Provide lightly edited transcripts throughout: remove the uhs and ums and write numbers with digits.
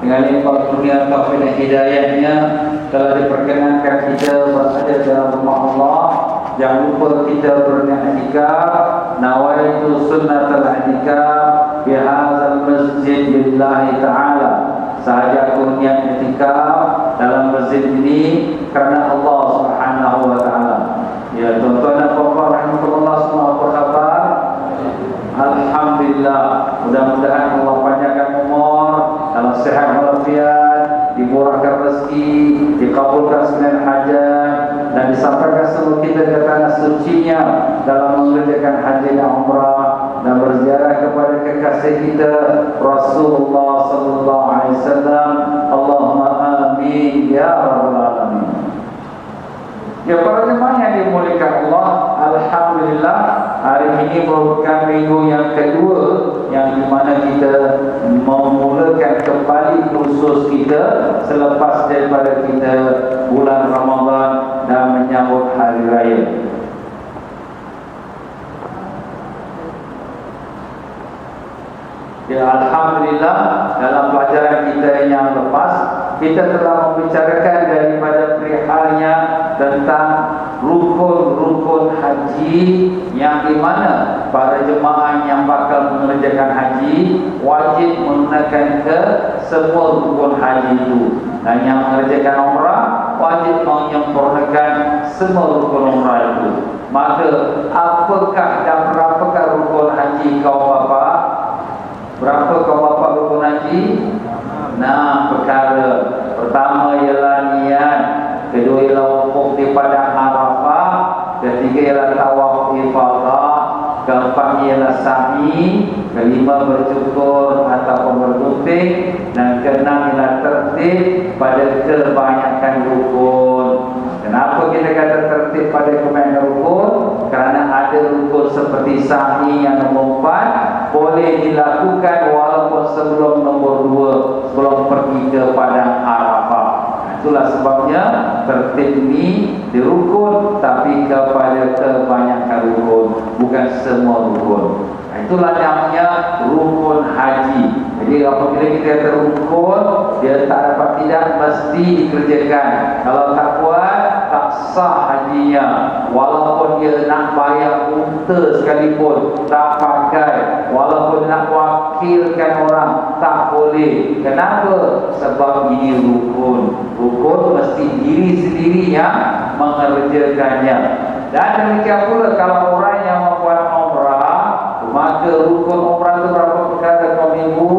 dengan limpah dunia taufik dan hidayahnya telah diperkenankan kita berada dalam rumah Allah. Jangan lupa kita berniat i'tikaf, nawaitu sunnatul i'tikaf bi hadzal masjid lillahi ta'ala. Sahaja aku niat i'tikaf dalam masjid ini kerana Allah Subhanahu wa taala. Ya tuan-tuan dan puan-puan rahmatullah semua, apa khabar? Alhamdulillah. Mudah-mudahan Allah panjangkan umur, dalam sehat walafiat, dimurahkan rezeki, dikabulkan sembilan hajat, dan disampaikan semua kita ke tanah sucinya dalam mengerjakan haji dan umrah dan berziarah kepada kekasih kita Rasulullah sallallahu alaihi wasallam. Allahumma amin ya rabbal alamin. Ya, para jemaah yang dimuliakan Allah, alhamdulillah hari ini merupakan minggu yang kedua yang dimana kita memulakan kembali kursus kita selepas daripada kita bulan Ramadan dan menyambut hari raya. Ya, alhamdulillah dalam pelajaran kita yang lepas kita telah membicarakan daripada perihalnya tentang rukun-rukun haji yang di mana para jemaah yang bakal mengerjakan haji wajib menggunakan ke semua rukun haji itu, dan yang mengerjakan umrah wajib menyempurnakan semua rukun umrah itu. Maka apakah dan berapakah rukun haji kaum bapa? Berapa kaum bapa rukun haji? 6 perkara. Pertama ialah niat, kedua ialah wukuf di padang Arafah, ketiga ialah tawaf ifadah, keempat ialah sa'i, kelima bercukur ataupun bergunting, dan keenam ialah tertib pada kebanyakan rukun. Kenapa kita kata tertib pada kebanyakan rukun? Kerana ada rukun seperti sa'i yang nombor 4 boleh dilakukan walaupun sebelum nombor 2, sebelum pergi ke padang Arafah. Itulah sebabnya tertib ini dirukun, tapi kepada kebanyakan rukun, bukan semua rukun. Itulah namanya rukun haji. Jadi apabila kita terrukun, dia tak dapat tidak mesti dikerjakan. Kalau tak buat, tak sah hajinya. Walaupun dia nak bayar unta sekalipun, tak pakai. Walaupun nak wakilkan orang, tak boleh. Kenapa? Sebab ini rukun. Rukun mesti diri sendiri yang mengerjakannya. Dan demikian pula kalau orang yang membuat umrah, maka rukun umrah itu berapa perkara kaum ibu?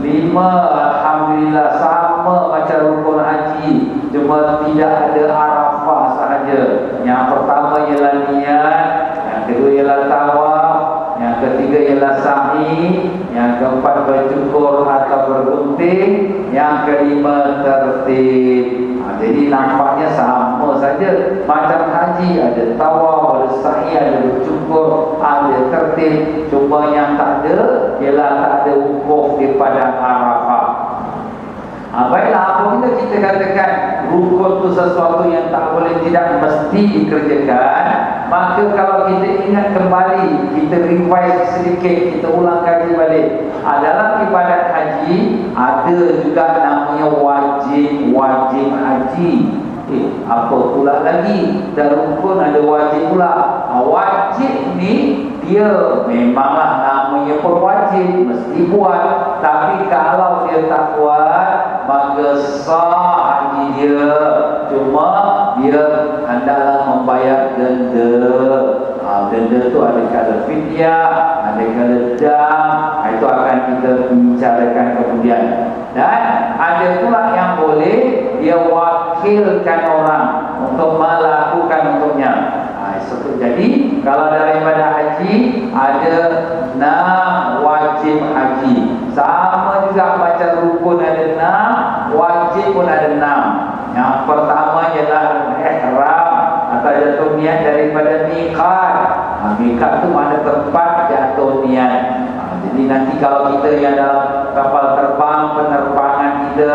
5. Alhamdulillah, sama macam rukun haji, cuma tidak ada Arafah sahaja. Yang pertama ialah niat, yang kedua ialah tawaf, yang ketiga ialah sa'i, yang keempat bercukur atau bergunting, yang kelima tertib. Jadi nampaknya sama saja macam haji, ada tawaf, ada sa'i, ada bercukur, ada tertib. Cuma yang tak ada ialah tak ada wukuf di padang Arafah. Baiklah, apabila kita katakan rukun itu sesuatu yang tak boleh tidak mesti dikerjakan, maka kalau kita ingat kembali, kita revise sedikit, kita ulang kaji balik. Dalam ibadat haji ada juga namanya wajib haji. Apa pula lagi? Dan rukun ada wajib pula. Wajib ni dia memanglah namanya pun wajib, mesti buat. Tapi kalau dia tak buat, maka sah haji dia. Cuma dia hendaklah membayar denda. Denda tu ada kala fidyah, ada kala dam. Itu akan kita bicarakan kemudian. Dan ada pula yang boleh dia wakilkan orang untuk melakukan untuknya. Jadi kalau daripada haji ada 6 wajib haji. Sama juga macam rukun ada 6, wajib pun ada 6. Yang pertama ialah ihram atau jatuh niat daripada miqat. Miqat tu mana tempat jatuh niat. Jadi nanti kalau kita yang dalam kapal terbang, penerbangan kita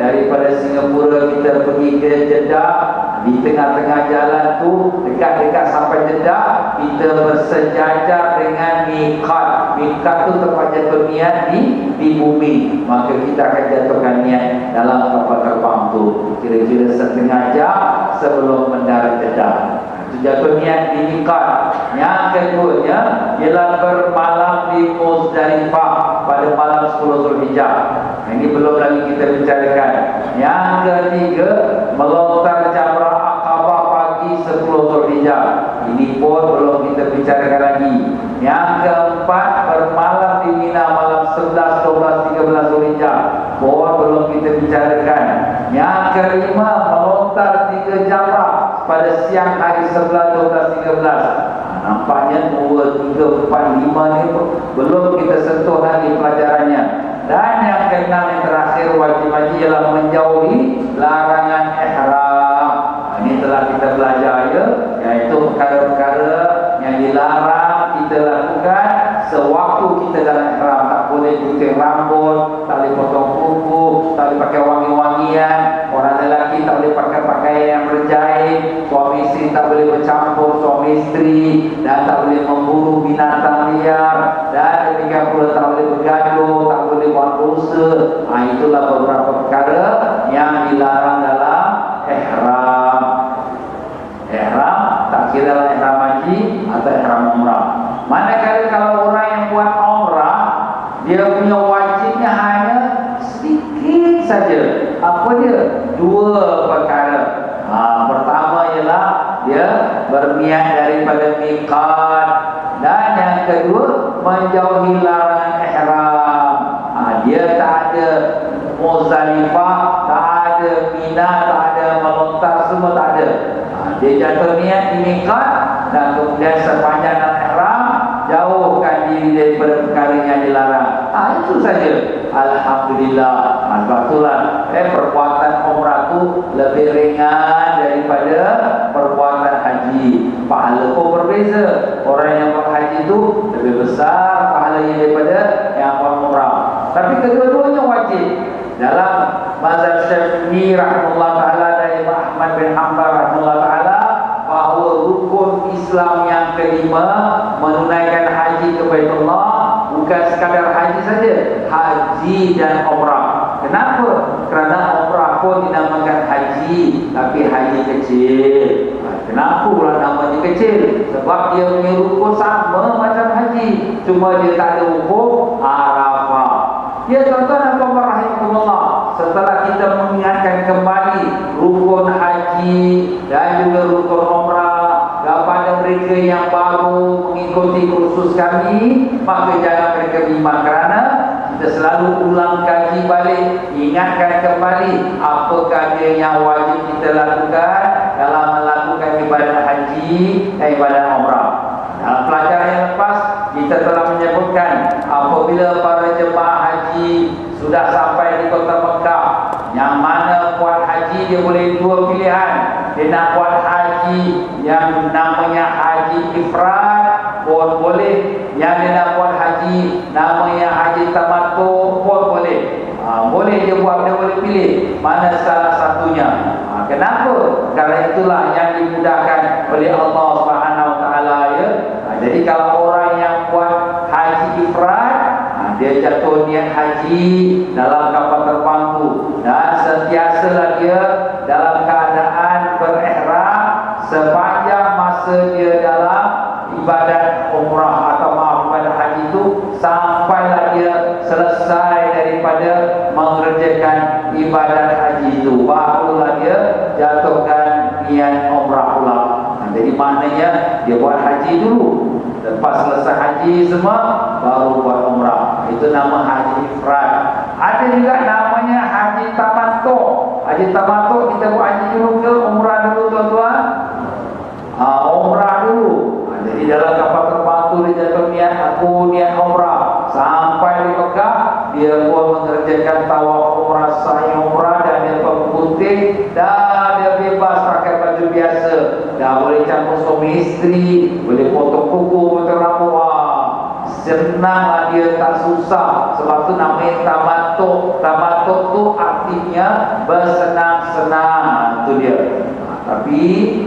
daripada Singapura kita pergi ke Jeddah, di tengah-tengah jalan tu dekat-dekat sampai Jeddah, kita bersejajar dengan miqat. miqat tu tempat jatuh niat di bumi, maka kita akan jatuhkan niat dalam kapal terbang tu kira-kira setengah jam sebelum mendarat Jeddah. Itu jatuh niat di miqat. Yang keduanya ialah bermalam di Muzdalifah pada malam 10 Zulhijjah. Ini belum lagi kita bicarakan. Yang ketiga, melontar jamrah Aqabah pagi 10 Zulhijjah. Ini pun belum kita bicarakan lagi. Yang keempat, bermalam di Mina malam 11, 12, 13 Zulhijjah. Pun belum kita bicarakan. Yang kelima, melontar 3 jamrah pada siang hari 11, 12, 13. Nampaknya 2, 3, 4, 5 ni belum kita sentuh lagi pelajarannya. Dan yang keenam, yang terakhir wajib haji ialah menjauhi larangan ihram. Ini telah kita belajar ya, iaitu perkara-perkara yang dilarang kita lakukan sewaktu kita dalam ihram. Tak boleh gunting rambut, tak boleh potong kuku, tak boleh pakai wangi-wangian. Orang lelaki tak boleh pakai pakaian yang berjahit. Suami isteri tak boleh bercampur suami isteri, dan tak boleh memburu binatang liar, dan demikian pula tak boleh bergaduh, tak boleh buat dosa. Itulah beberapa perkara yang dilarang dalam ihram. Ihram tak kira lah ihram haji atau ihram umrah. Manakala kalau orang yang buat umrah, dia punya wajibnya hanya sedikit saja. Apa dia? 2 perkara. Pertama ialah dia berniat daripada miqat, dan yang kedua menjauhi larangan ihram. Dia tak ada Muzdalifah, tak ada Mina, tak ada melontar, semua tak ada. Dia jatuh niat di miqat, dan kemudian sepanjang nak ihram jauhkan diri daripada perkara yang dilarang. Itu saja. Alhamdulillah. Sebab itulah perbuatan umrah tu lebih ringan daripada perbuatan haji. Pahala pun berbeza. Orang yang buat haji tu lebih besar pahalanya daripada yang buat umrah. Tapi kedua-duanya wajib. Dalam mazhab Syafi'i rahimahullah taala dan Imam Ahmad bin Hanbal rahimahullah taala, bahawa rukun Islam yang kelima, menunaikan haji ke Baitullah, bukan sekadar haji saja, haji dan umrah. Kenapa? Kerana umrah pun dinamakan haji, tapi haji kecil. Kenapa pula namanya kecil? Sebab dia punya rukun sama macam haji, cuma dia tak ada hukum Arafah. Ya tuan-tuan dan puan-puan rahimakumullah, setelah kita mengingatkan kembali rukun haji dan juga rukun umrah kepada mereka yang baru mengikuti kursus kami, maka jangan mereka bimbang, kerana kita selalu ulang kaji balik, ingatkan kembali apakah dia yang wajib kita lakukan dalam melakukan ibadah haji dan ibadah umrah. Dalam pelajaran yang lepas, kita telah menyebutkan apabila para jemaah haji sudah sampai di kota Mekah, yang mana buat haji dia boleh 2 pilihan. Dia nak buat haji yang namanya haji ifrad pun boleh, yang dia nak buat haji namanya haji tamattu pun boleh. Boleh dia buat, dia boleh pilih mana salah satunya. Kenapa? Karena itulah yang dimudahkan oleh Allah Subhanahu Wa Taala ya. Jadi kalau orang yang buat haji ifrad, dia jatuh niat haji dalam kapal terbang tu, dan sentiasalah dia dalam keadaan berihram sepanjang masa dia dalam ibadat umrah atau ibadat haji itu, sampailah dia selesai daripada mengerjakan ibadat haji itu, barulah dia jatuhkan niat umrah pula. Jadi maknanya dia buat haji dulu, lepas selesai haji semua baru buat umrah. Itu nama haji ifrad. Ada juga namanya haji tamattu. Haji tamattu kita buat haji dulu ke umrah dulu tuan-tuan? Umrah dulu. Jadi dalam kapal terbang tu dia jatuh niat, aku niat umrah. Sampai di Mekah, dia pun mengerjakan tawaf umrah, sa'i umrah, dan dia pun putih, dan dia bebas pakai baju biasa. Dah boleh campur suami isteri, boleh potong kuku, potong rambut. Senanglah dia, tak susah. Sebab tu namanya tamattu. Tamattu tu artinya bersenang-senang. Itu dia. Tapi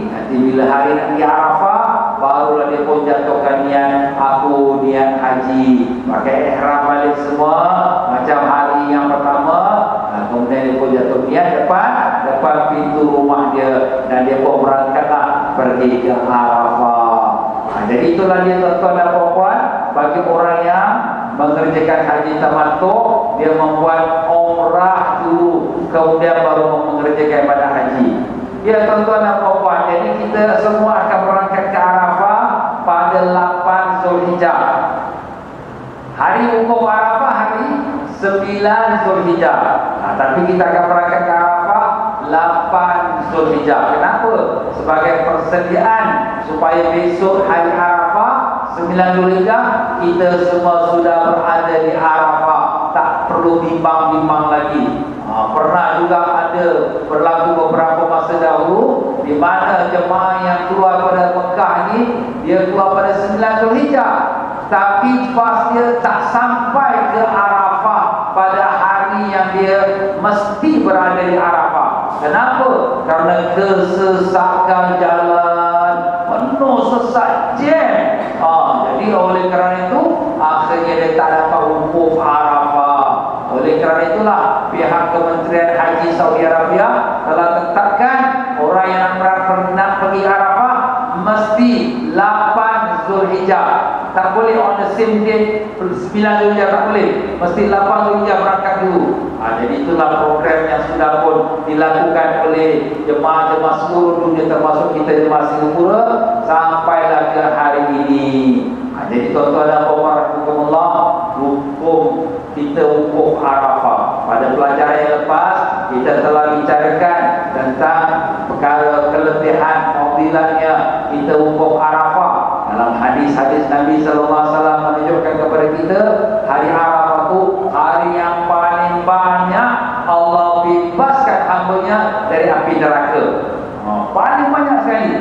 nanti bila hari nanti Arafah, barulah dia pun jatuhkan niat, aku niat haji, pakai ihram balik semua macam hari yang pertama. Kemudian dia pun jatuh niat depan pintu rumah dia, dan dia pun berangkatlah pergi ke Arafah. Jadi itulah dia tuan-tuan dan puan-puan, bagi orang yang mengerjakan haji tamattu, dia membuat umrah dulu, kemudian baru mengerjakan ibadah haji. Ya tuan-tuan dan puan-puan, jadi kita semua akan berangkat ke Arafah pada 8 Zulhijjah. Hari wukuf Arafah hari 9 Zulhijjah. Tapi kita akan berangkat ke Arafah 8 Zulhijjah. Kenapa? Sebagai persediaan supaya besok hari Arafah 9 Zulhijjah kita semua sudah berada di Arafah, tak perlu bimbang-bimbang lagi. Pernah juga ada berlaku beberapa masa dahulu di mana jemaah yang keluar pada Mekah ni, dia keluar pada 9 Zulhijjah, tapi pas dia tak sampai ke Arafah pada hari yang dia mesti berada di Arafah. Kenapa? Karena kesesakan jalan, penuh sesak, jam. Jadi oleh kerana itu akhirnya dia tak dapat wukuf Arafah. Oleh kerana itulah pihak Kementerian Haji Saudi Arabia telah tetapkan orang yang nak pergi Arafah mesti 8 Zulhijjah. Tak boleh on the same day 9 Zulhijjah, tak boleh. Mesti 8 Zulhijjah berangkat dulu. Jadi itulah program yang sudah pun dilakukan oleh jemaah-jemaah seluruh dunia, termasuk kita jemaah Singapura, sampailah ke hari ini. Jadi tuan-tuan dan puan-puan rahimakumullah, hukum kita wukuf Arafah. Pada pelajaran yang lepas kita telah bicarakan tentang perkara kelebihan fadilahnya kita wukuf Arafah. Dalam hadis-hadis Nabi sallallahu alaihi wasallam menunjukkan kepada kita hari Arafah itu hari yang paling banyak Allah bebaskan hamba-Nya dari api neraka. Paling banyak sekali.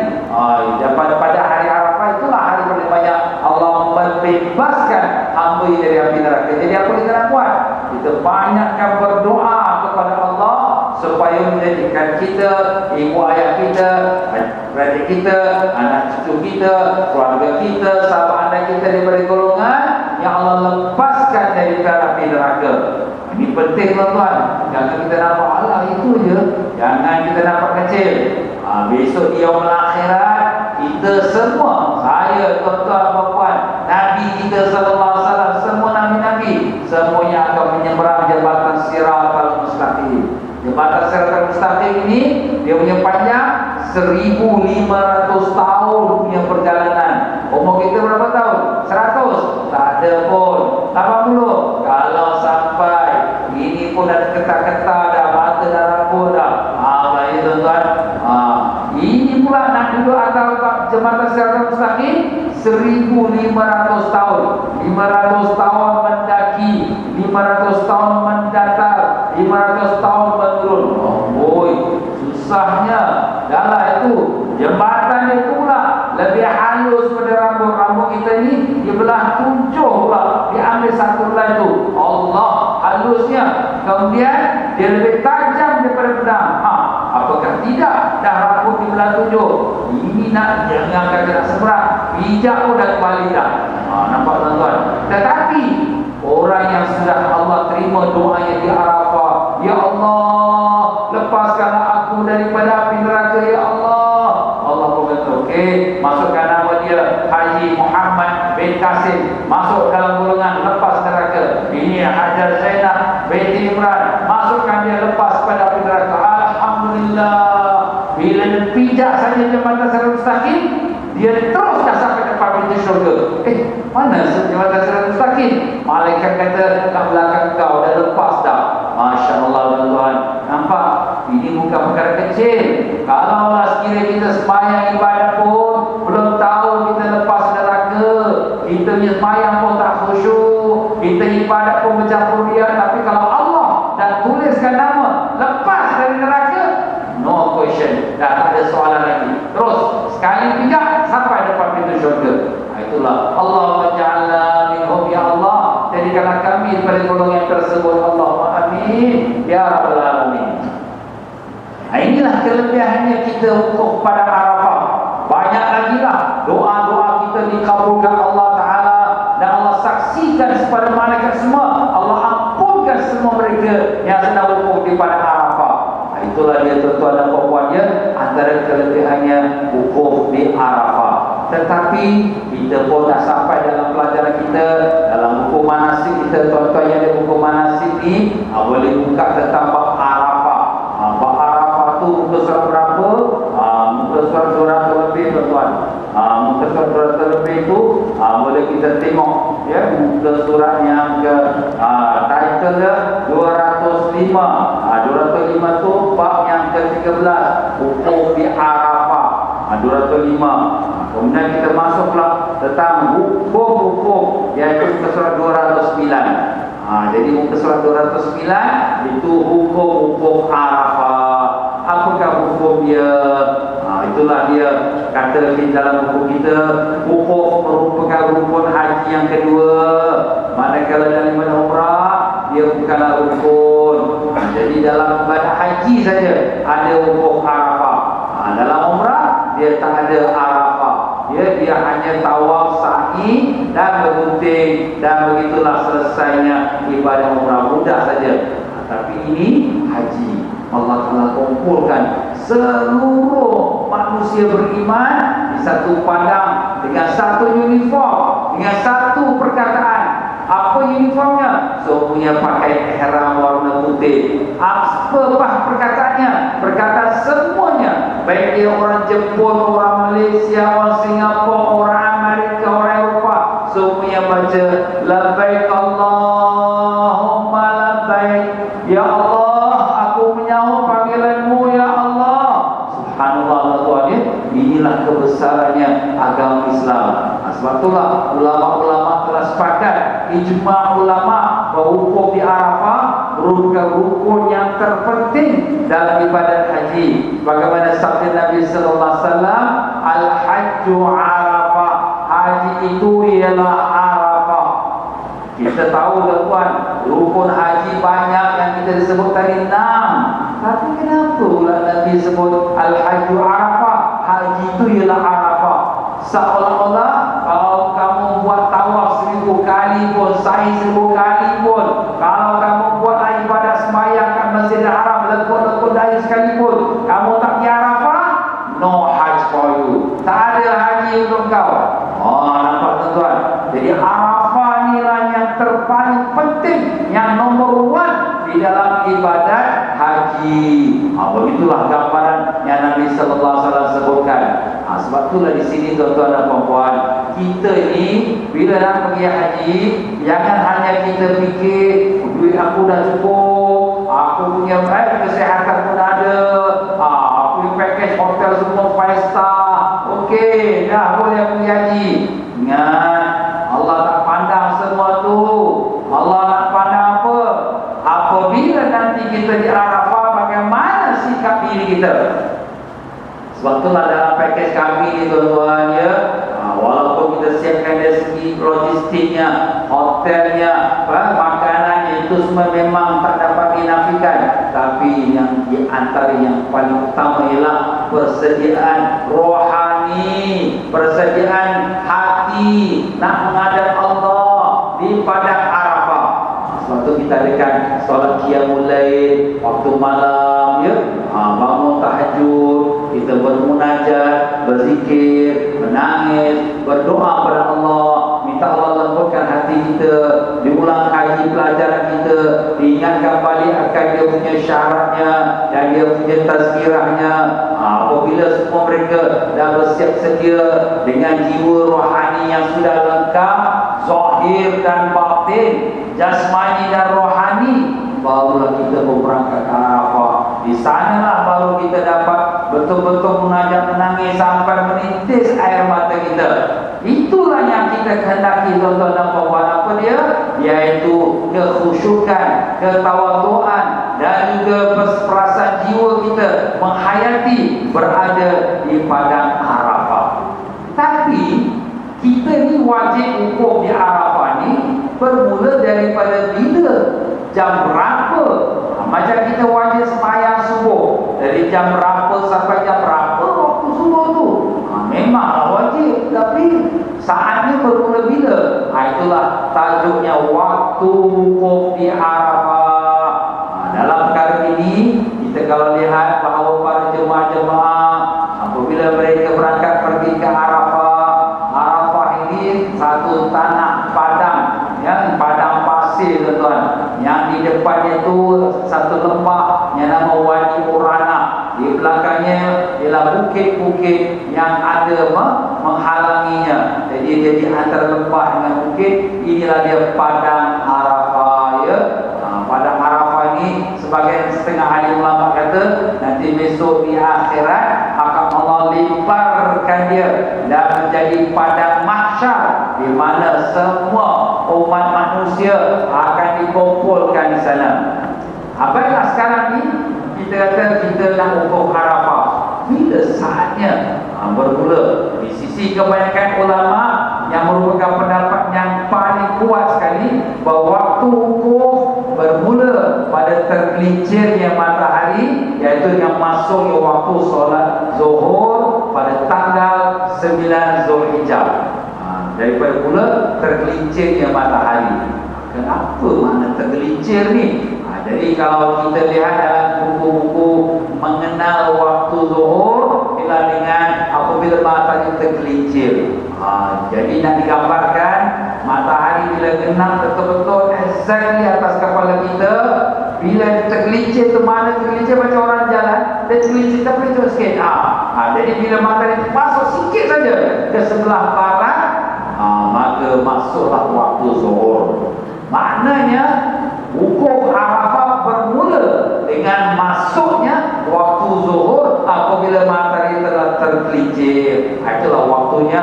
Pada hari Arafah itulah hari paling banyak Allah membebaskan hamba dari api neraka. Jadi apa kita nak buat? Kita banyakkan berdoa kepada Allah supaya menjadikan kita, ibu ayah kita, adik kita, anak cucu kita, keluarga kita, sahabat anda kita daripada golongan yang Allah lepaskan dari api neraka. Ini penting tuan-tuan. Jangan kita nampak Allah itu je, jangan kita nampak kecil. Besok di yaumul akhirat kita semua, saya, tuan-tuan, puan-puan, Nabi kita sallallahu alaihi wasallam, semua nabi-nabi, semuanya akan menyeberang jembatan Siratal Mustaqim. Jembatan Siratal Mustaqim ini dia punya panjang 1500 tahun punya perjalanan. Umur kita berapa tahun? 100? Tak ada pun. 80? Kalau sampai ini pun ada ketak-ketak dah, mata dah rambut dah. Baik tuan-tuan. Ini pula nak duduk atas jembatan Siratal Mustaqim 1500 tahun. 500 tahun mendaki, 500 tahun mendatar, 500 tahun menurun. Susahnya. Dahlah itu jembatan itu pula lebih halus pada rambut kita ni, dia belah 7 pula, dia ambil satu helai tu. Allah halusnya. Kemudian dia lebih tajam daripada pedang. Apakah tidak? Dah rambut di belah 7. Ini nak jangan kata nak seberang, bijak pun dah kembali dah. Nampak tuan-tuan? Tetapi orang yang sudah Allah terima doanya di Arafah, ya Allah, lepaskanlah aku daripada api neraka, ya Allah. Allah pun kata okey, masukkan nama dia Haji Muhammad bin Qasim, masuk dalam golongan lepas neraka. Ini Hajar Zainab binti Imran, masukkan dia lepas pada api neraka. Alhamdulillah. Bila dia pijak saja jembatan Siratal Mustaqim, dia terus dah sampai depan pintu syurga. Mana jembatan Siratal Mustaqim? Malaikat kata kat belakang kau, dah lepas dah. Masya Allah tuan-tuan. Nampak? Ini bukan perkara kecil. Kalaulah sekiranya kita sembahyang ibadat pun belum tahu kita lepas neraka, kita punya sembahyang pun tak khusyuk, kita ibadat pun bercampur riak, tapi kalau Allah dah tuliskan nama lepas dari neraka, no question, dah tak ada soalan lagi. Terus sekali pijak sampai depan pintu syurga. Itulah Allah ja'alna minhum, ya Allah, jadikanlah kami daripada golongan tersebut. Allahumma amin ya rabbal alamin. Inilah kelebihannya kita wukuf pada Arafah. Banyak lagi lah doa-doa kita dikabulkan Allah Ta'ala, dan Allah saksikan kepada malaikat semua. Allah ampunkan semua mereka yang sedang wukuf di padang Arafah. Itulah dia tuan-tuan dan puan-puan ya, antara kelebihannya wukuf di Arafah. Tetapi kita pun dah sampai dalam pelajaran kita, dalam buku manasik kita, tuan-tuan yang ada buku manasik ni, boleh buka tentang bab Arafah. Bab Arafah tu muka surat berapa? Muka surat lebih tuan-tuan. Muka surat lebih tu boleh kita tengok ya, muka surat yang ke title dia 205. 205 tu bab yang ke-13, wukuf di Arafah. 205. Kemudian kita masuklah tentang hukum-hukum, iaitu muka surat 209. Jadi muka surat 209 itu hukum-hukum Arafah. Apakah hukum dia? Itulah dia kata di dalam buku kita, wukuf merupakan rukun haji yang kedua. Manakala dalam ibadah umrah dia bukanlah rukun. Jadi dalam ibadah haji saja ada wukuf Arafah. Dalam umrah dia tak ada Arafah. Dia hanya tawaf, sa'i dan bergunting, dan begitulah selesainya ibadah umrah, mudah saja. Tapi ini haji, Allah telah kumpulkan seluruh manusia beriman di satu padang dengan satu uniform, dengan satu perkataan. Apa uniformnya? Semuanya pakai ihram warna putih. Apa perkataannya? Perkataan semuanya, baik dia orang Jepun, orang Malaysia, orang Singapura, orang Amerika, orang Eropah, semuanya baca labbaik Allahumma labbaik, ya Allah aku menyahut panggilanmu ya Allah. Subhanallah Tuhan ya. Inilah kebesarannya agama Islam. Sebab itulah ulama-ulama telah sepakat, ijma' ulama, bahawa wukuf di Arafah merupakan rukun yang terpenting dalam ibadat haji. Bagaimana sabda Nabi sallallahu alaihi wasallam, al-hajju Arafah, haji itu ialah Arafah. Kita tahu tuan-tuan, rukun haji banyak yang kita disebut tadi 6. Tapi kenapa pula Nabi sebut al-hajju Arafah? Haji itu ialah Arafah. Seolah-olah kalau kamu buat tawaf 1000 kali pun, sa'i 1000 kali pun, kalau kamu buat ibadah sembahyang kat Masjidil Haram lekuk-lekuk dahi sekalipun, kamu tak pergi Arafah, no hajj for you. Tak ada haji untuk kau. Nampak tuan-tuan? Jadi Arafah inilah yang terpaling penting, yang nombor 1 di dalam ibadat haji. Begitulah gambaran yang Nabi sallallahu alaihi wasallam sebutkan. Sebab itulah di sini tuan-tuan dan puan-puan, kita ni bila nak pergi haji, jangan hanya kita fikir duit aku dah cukup, aku punya kesihatan pun ada, aku package hotel semua 5 star, okey, dah boleh pergi haji. Ingat, Allah tak pandang semua tu. Allah nak pandang apa? Apabila nanti kita di Arafah, bagaimana sikap diri kita. Sebab itulah dalam package kami ni tuan-tuan ya, walaupun kita siapkan dari segi logistiknya, hotelnya, makanannya, itu semua memang tak dapat dinafikan. Tapi yang di antara yang paling utama ialah persediaan rohani, persediaan hati nak menghadap Allah di padang Arafah. Sebab tu kita adakan solat qiyamul lail waktu malam ya, bangun tahajud, kita bermunajat, berzikir, menangis, berdoa kepada Allah, minta Allah lembutkan hati kita, diulang kaji pelajaran kita, diingatkan balik akan dia punya syaratnya dan dia punya tazkirahnya. Apabila semua mereka dah bersiap sedia dengan jiwa rohani yang sudah lengkap, zahir dan batin, jasmani dan rohani, barulah kita berangkat ke Arafah. Di sanalah baru kita dapat betul-betul munajat, menangis sampai menitis air mata kita. Itulah yang kita kehendaki tuan-tuan dan puan-puan. Apa dia? Iaitu kekhusyukan, ketawaduan dan juga perasaan jiwa kita menghayati berada di padang Arafah. Tapi kita ni wajib wukuf di Arafah ni bermula daripada bila? Jam berapa? Macam kita wajib sembahyang subuh, dari jam berapa sampai jam berapa waktu subuh tu? Memanglah tapi saatnya bermula bila? Itulah tajuknya waktu wukuf di Arafah. Dalam perkara ini kita kalau lihat bahawa para jemaah-jemaah apabila mereka berangkat pergi ke Arafah, Arafah ini satu tanah padang, ya, padang pasir tuan. Yang di depannya itu satu lembah yang nama Wadi Urana. Di belakangnya ialah bukit-bukit yang ada menghalanginya. Jadi dia di antara lembah dengan bukit. Inilah dia padang Arafah, ya. Padang Arafah ini sebagai setengah ahli ulama kata nanti besok di akhirat akan Allah limparkan dia dan menjadi padang mahsyar, di mana semua umat manusia akan dikumpulkan di sana. Apabila sekarang ni kita kata kita nak wukuf Arafah, bila saatnya bermula? Di sisi kebanyakan ulama yang merupakan pendapat yang paling kuat sekali bahawa waktu wukuf bermula pada tergelincirnya matahari, iaitu yang masuknya waktu solat zuhur pada tanggal 9 Zulhijjah. Daripada pula tergelincirnya matahari. Kenapa makna tergelincir ni? Jadi kalau kita lihat dalam buku-buku mengenal waktu zuhur bila dengan apabila matahari tergelincir. Jadi nak digambarkan matahari bila genap betul-betul exactly atas kepala kita. Bila tergelincir tu, mana tergelincir macam orang jalan, dia tergelincir tapi tu sikit. Jadi bila matahari masuk sikit saja ke sebelah barat, maka masuklah waktu zuhur. Maknanya wukuf Arafah bermula dengan masuknya waktu zuhur apabila matahari telah tergelincir. Itulah waktunya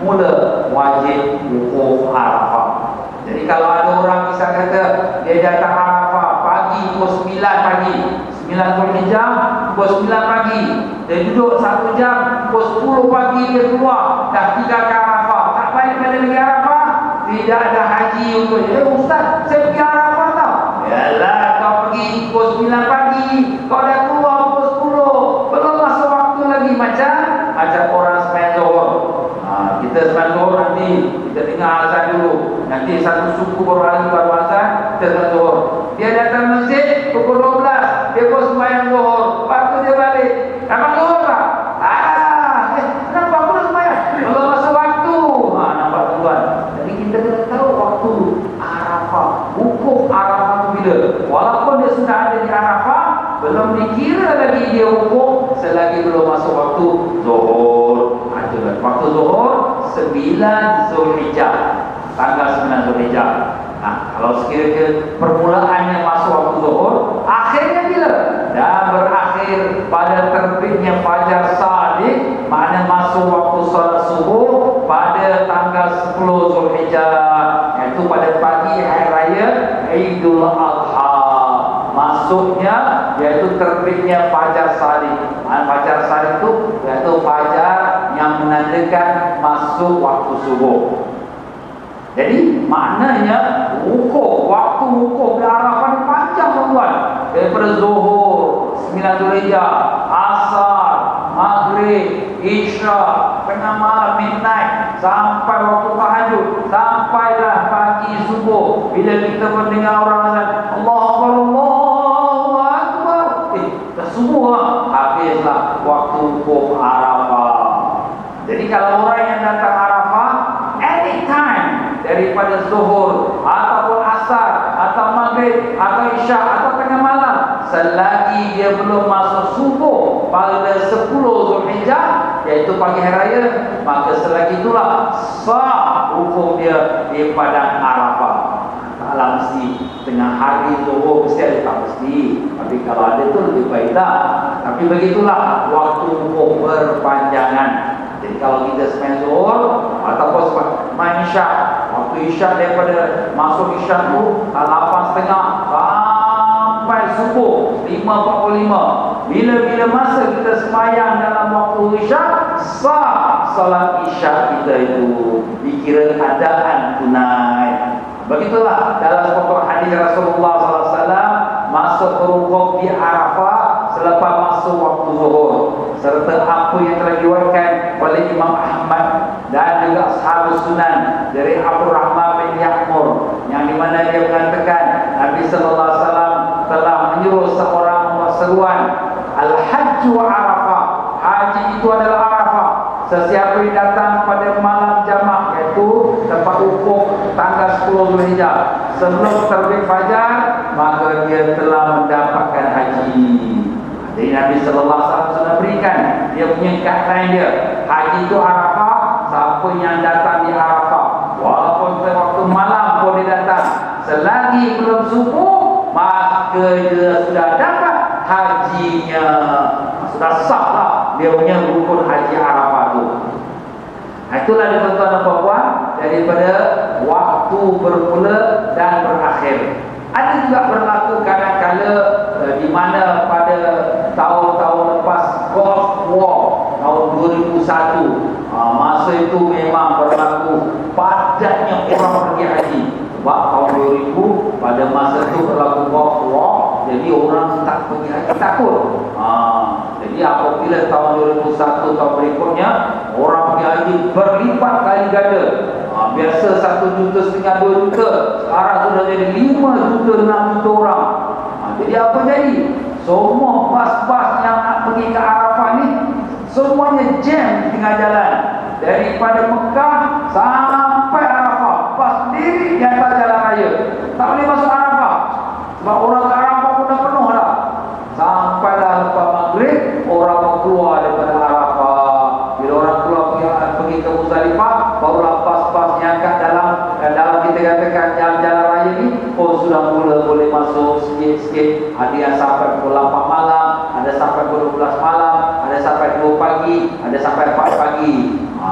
mula wajib wukuf Arafah. Jadi kalau ada orang bisa kata dia datang Arafah pagi pukul 9 pagi, 9 Zulhijjah pukul 9 pagi, dia duduk 1 jam, pukul 10 pagi dia keluar, dah tinggal ke Arafah, tak balik pada negeri Arafah, tidak ada haji untuk dia. Ustaz, saya pergi Arafah tau. Yalah, kau pergi pukul 9 pagi, kau dah keluar pukul 10, belum masuk waktu lagi. Macam orang sembahyang zuhur. Kita sembahyang zuhur nanti kita dengar azan dulu, nanti satu suku baru azan, kita sembahyang zuhur. Dia datang masjid pukul 12, dia pun sembahyang zuhur, lepas tu dia balik. Dapat zuhur tak? Kenapa aku nak sembahyang? Belum masuk waktu. Nampak tuan. Jadi kita kena tahu waktu Arafah, wukuf Arafah tu bila. Walaupun dia sudah ada di Arafah, belum dikira lagi dia wukuf selagi belum masuk waktu zuhur. Waktu zuhur 9 Zulhijjah, tanggal 9 Zulhijjah. Kalau sekiranya permulaannya masuk waktu zuhur, akhirnya bila? Dan berakhir pada terbitnya fajar sadiq, makna masuk waktu salat subuh pada tanggal 10 Zulhijjah, iaitu pada pagi hari raya Idul Adha. Masuknya iaitu terbitnya fajar sadiq. Fajar sadiq itu iaitu fajar yang menandakan masuk waktu subuh. Jadi maknanya wukuf, waktu wukuf di Arafah ni panjang tuan. Daripada zuhur 9 Zulhijjah, asar, maghrib, isya, tengah malam, midnight, sampai waktu tahajud, sampailah pagi subuh. Bila kita mendengar orang azan, Allahu Akbar, Allahu Akbar, dah subuh lah, habislah waktu wukuf Arafah. Jadi kalau orang yang datang Arafah anytime, daripada zuhur ataupun asar atau maghrib atau isya atau tengah malam, selagi dia belum masuk subuh pada 10 Zulhijjah, iaitu pagi hari raya, maka selagi itulah sah wukuf dia di padang Arafah. Taklah mesti tengah hari zuhur mesti ada, tak mesti, tapi kalau ada tu lebih baiklah. Tapi begitulah waktu wukuf berpanjangan. Jadi kalau kita sembahyang zuhur ataupun sembahyang isyak, waktu isyak daripada masuk isyak tu 8.30 sampai subuh 5.45. Bila-bila masa kita sembahyang dalam waktu isyak, sah salat isyak kita itu, dikira adaan tunai. Begitulah dalam pokok hadis Rasulullah SAW masuk berwukuf di Arafah selepas masuk waktu zuhur, serta apa yang telah diriwayatkan oleh Imam Ahmad dan juga Ashabus Sunan dari Abu Rahman bin Ya'mur, yang dimana dia mengatakan Nabi sallallahu alaihi wasallam telah menyuruh seorang membuat seruan, Al-Hajju Arafah, haji itu adalah Arafah. Sesiapa yang datang pada malam jamak, iaitu tempat wukuf tanggal 10 Zulhijjah sebelum terbit fajar, maka dia telah mendapatkan haji. Jadi Nabi sallallahu alaihi wasallam sudah berikan dia punya guideline dia. Haji itu Arafah, siapa yang datang di Arafah walaupun waktu malam pun dia datang, selagi belum subuh, maka dia sudah dapat hajinya, sudah sah lah dia punya rukun haji Arafah tu. Itulah tuan-tuan dan puan, daripada waktu bermula dan berakhir. Ada juga berlaku kadang-kala di mana pada tahun-tahun lepas Gulf War tahun 2001, masa itu memang berlaku padatnya orang pergi haji. Sebab tahun 2000 pada masa itu berlaku Gulf War, jadi orang tak pergi haji, takut. Jadi apabila tahun 2001 tahun berikutnya, orang pergi haji berlipat kali ganda. Biasa 1,5 juta, 2 juta, sekarang sudah jadi 5 juta, 6 juta orang. Jadi apa jadi? Semua bas-bas yang nak pergi ke Arafah ni semuanya jam di tengah jalan. Daripada Mekah sampai Arafah, bas sendiri di atas jalan raya, tak boleh masuk Arafah sebab orang ke Arafah pun dah penuh dah. Sampailah lepas maghrib, orang keluar daripada Arafah. Bila orang keluar pergi ke Muzdalifah, barulah bas-bas yang kat dalam kita katakan jalan raya ni sudah mula boleh masuk sikit-sikit. Ada yang sampai pukul 8 malam, ada sampai pukul 12 malam, ada sampai 2 pagi, ada sampai 4 pagi.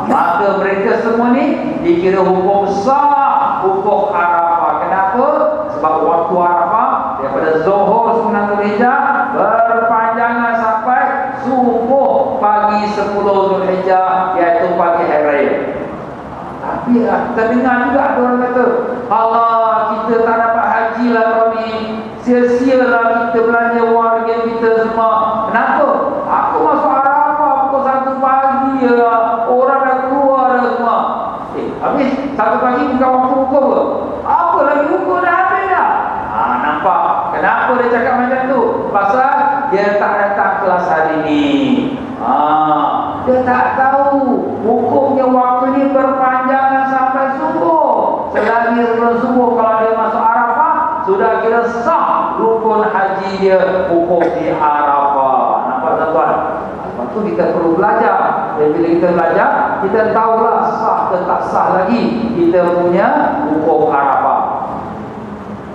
Maka mereka semua ni dikira hukum sah, hukum Arafah. Kenapa? Sebab waktu Arafah daripada Zuhur Sunnah Zulhijjah berpanjangan sampai subuh pagi 10 Zulhijjah, iaitu pagi hari raya. Tapi kita dengar juga ada orang kata, Allah, kita tak dapat haji lah tahun ni, sia-sia lah kita belanja warga kita semua. Kenapa? Aku masuk Arafah pukul 1 pagi lah, orang dah keluar dah semua. Habis 1 pagi bukan waktu hukum ke? Apa lagi hukum dah habis dah. Nampak? Kenapa dia cakap macam tu? Pasal dia tak datang kelas hari ni. Dia tak tahu hukumnya waktu ni berpanjangan sampai subuh. Selagi sebelum subuh, kalau dia masuk Arafah, sudah kira sah rukun haji dia, hukum di Arafah. Nampak tuan-tuan? Lepas tu kita perlu belajar. Dan bila kita belajar, kita tahulah sah ke tak sah lagi kita punya hukum Arafah.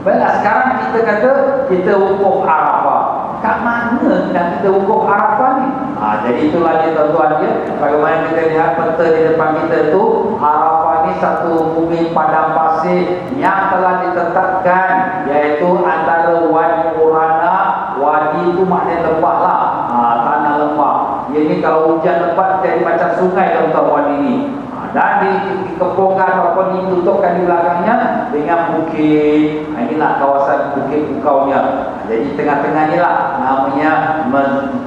Baiklah, sekarang kita kata kita hukum Arafah. Kat mana kita hukum Arafah ni? Jadi itulah dia tuan-tuan dia. Bagaimana kita lihat peta di depan kita tu, Arafah ni satu bumi padang pasir yang telah ditetapkan, iaitu antara Wadi Urana. Wadi itu maknanya lembah lah, tanah lembah. Ia ni kalau hujan lebat jadi macam sungai tuan-tuan wadi ni. Dan dikepungkan ataupun ditutupkan di belakangnya dengan bukit. Inilah kawasan bukit bukaunya. Jadi tengah-tengah ni lah namanya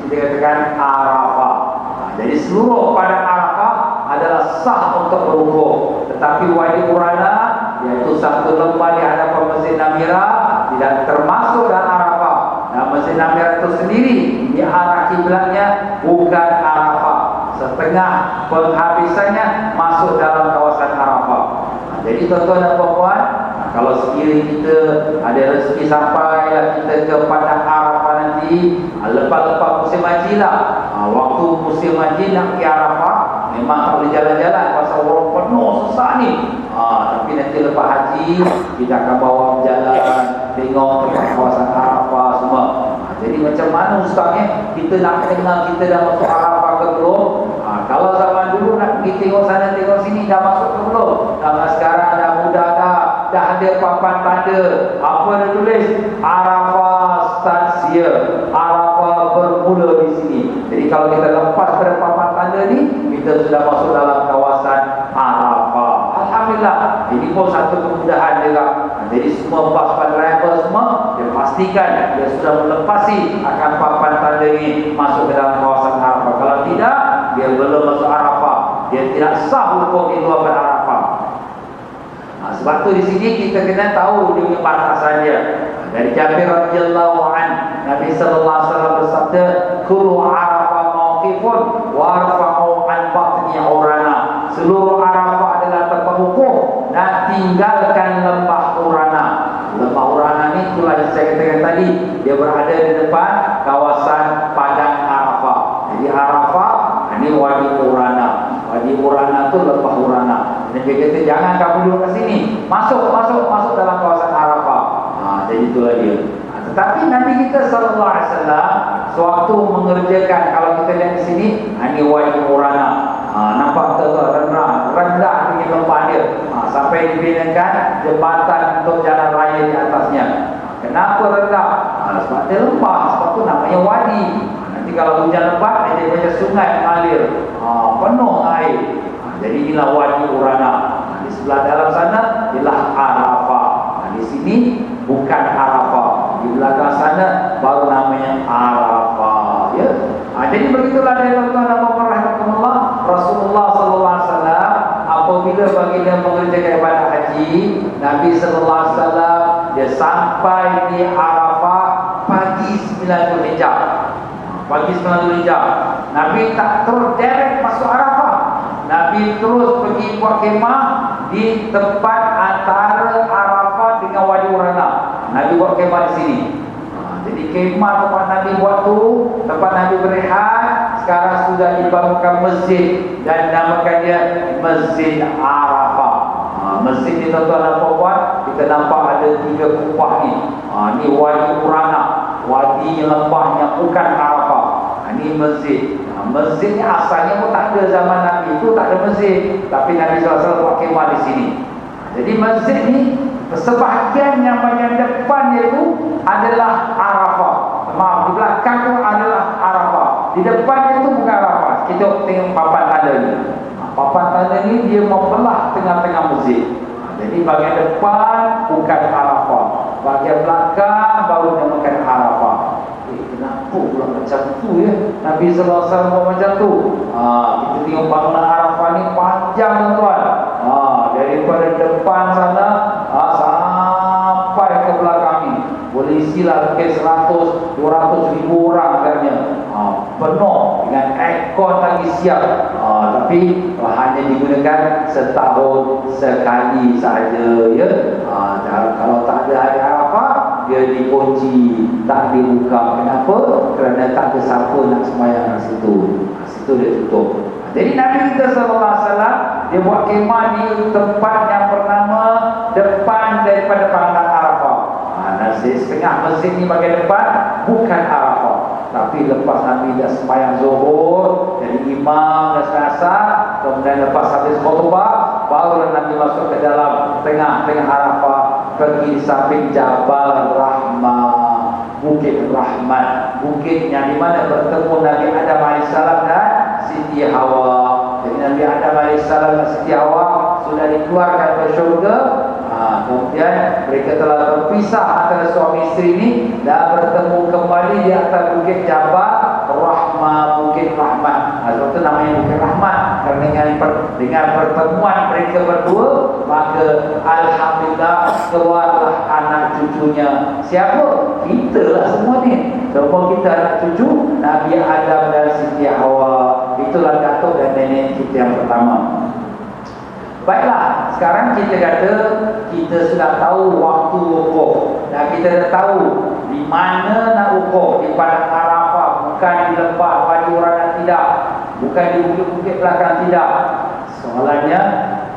kita katakan Arafah. Jadi seluruh padang Arafah adalah sah untuk berwukuf. Tetapi Wadi Urana, iaitu satu lembah di hadapan Masjid Namirah, tidak termasuk dalam Arafah. Dan Masjid Namirah itu sendiri di arah kiblatnya bukan Arafah. Setengah penghabisannya masuk dalam kawasan Arafah. Jadi tuan-tuan dan puan-puan, kalau sekiranya kita ada rezeki sampailah kita ke padang Arafah nanti, lepas-lepas musim haji lah. Waktu musim haji nak pergi Arafah, memang tak boleh jalan-jalan pasal orang penuh susah ni. Tapi nanti lepas haji, kita akan bawa berjalan, tengok kawasan Arafah semua. Jadi macam mana ustaznya, kita nak kenal kita dah masuk Arafah ke belum? Kalau zaman dulu nak pergi tengok sana tengok sini, dah masuk ke belum? Sekarang dah mudah dah ada papan tanda. Apa dia tulis? Arafah start here, Arafah bermula di sini. Jadi kalau kita lepas pada papan tanda ni, kita sudah masuk dalam kawasan Arafah. Alhamdulillah, ini pun satu kemudahan juga. Jadi semua bas driver semua, dia pastikan dia sudah melepasi akan papan tanda berada ni masuk ke dalam kawasan Arafah. Kalau tidak, dia belum masuk Arafah. Dia tidak sah hukum itu pada Arafah. Sebab tu di sini kita kena tahu dia punya batasan dia. Dari Jabir radhiyallahu an, Nabi sallallahu alaihi wasallam bersabda, "Kullu Arafah mauqifun wa arfa'u an batni urana." Seluruh Arafah adalah tempat hukum dan tinggalkan lembah Urana. Lembah Urana ni itulah yang saya katakan tadi, dia berada di depan kawasan padang Arafah. Jadi Arafah ini Wadi Urana. Wadi Urana tu lembah Urana. Dan dia kata jangan kamu duduk kat sini. Masuk dalam kawasan Arafah. Jadi itulah dia. Tetapi Nabi kita sallallahu alaihi wasallam sewaktu mengerjakan, kalau kita lihat di sini, ini Wadi Urana. Nampak rendah tinggi lembah dia. Sampai dibinakan jembatan untuk jalan raya di atasnya. Kenapa rendah? Sebab dia lembah, sebab tu namanya wadi. Nanti kalau hujan lebat, dia macam sungai mengalir, penuh air. Jadi inilah Wadi Urana. Di sebelah dalam sana ialah Arafah. Di sini bukan Arafah. Di belakang sana baru namanya Arafah. Ya. Jadi begitulah dari tuan-tuan dan puan-puan rahimahkumullah, Rasulullah sallallahu alaihi wasallam apabila baginda mengerjakan ibadah haji, Nabi sallallahu alaihi wasallam dia sampai di Arafah pagi 9 Zulhijjah. Pagi 9 Zulhijjah. Nabi tak terus direct masuk Arafah. Nabi terus pergi buat kemah di tempat antara Arafah dengan Wadi Urana. Nabi buat kemah di sini. Jadi kemah tempat Nabi buat tu, tempat Nabi berehat, sekarang sudah dibangunkan masjid dan dinamakan dia Masjid Arafah. Masjid ni tuan-tuan dan puan-puan, kita nampak ada 3 kubah ni. Ni Wadi Urana, wadi lembahnya bukan Arafah. Ini masjid. Masjid ni asalnya pun tak ada zaman Nabi, itu tak ada masjid, tapi Nabi SAW buat kemah di sini. Jadi masjid ni sebahagian yang bagian depan dia itu adalah Arafah. Maaf, di belakang tu adalah Arafah. Di depan itu bukan Arafah. Kita tengok papan tanda ni. Papan tanda ni dia membelah tengah-tengah masjid. Jadi bagian depan bukan Arafah, bagian belakang baru dinamakan Arafah. Kenapa pula macam tu ya? Nabi sallallahu alaihi wasallam macam tu. Kita tengok bangunan Arafah ni panjang tuan. Daripada depan sana sampai ke belakang ni boleh isilah mungkin 100-200 ribu orang katanya. Penuh dengan aircon lagi siap. Tapi hanya digunakan setahun sekali sahaja ya. Kalau tak ada hari Arafah, dia dikunci, tak dibuka. Kenapa? Kerana tak ada siapa nak sembahyang di situ. Situ dia tutup. Jadi Nabi kita sallallahu alaihi wasallam dia buat kemah di tempat yang pertama depan daripada padang Arafah. Setengah masjid ni bagian depan bukan Arafah. Tapi lepas Nabi dah sembahyang zuhur, jadi imam dan asar, kemudian lepas habis khutbah, baru Nabi masuk ke dalam tengah-tengah Arafah, pergi di samping Jabal Rahmah, Bukit Rahmat, bukit yang di mana bertemu Nabi Adam AS dan Siti Hawa. Jadi Nabi Adam AS dan Siti Hawa sudah dikeluarkan ke syurga. Kemudian mereka telah berpisah antara suami isteri ini dan bertemu kembali di atas bukit Jabal Rahmah, Bukit Rahmat. Sebab itu namanya Bukit Rahmat, kerana dengan pertemuan mereka berdua, maka alhamdulillah keluarlah anak cucunya. Siapa? Kita lah semua ni. Semua kita anak cucu Nabi Adam dan Siti Hawa. Itulah datuk dan nenek kita yang pertama. Baiklah, sekarang kita kata kita sudah tahu waktu wukuf dan kita dah tahu di mana nak wukuf, di padang Arafah, bukan di lembah Wadi Urana, tidak, bukan di bukit-bukit belakang, tidak. Soalannya,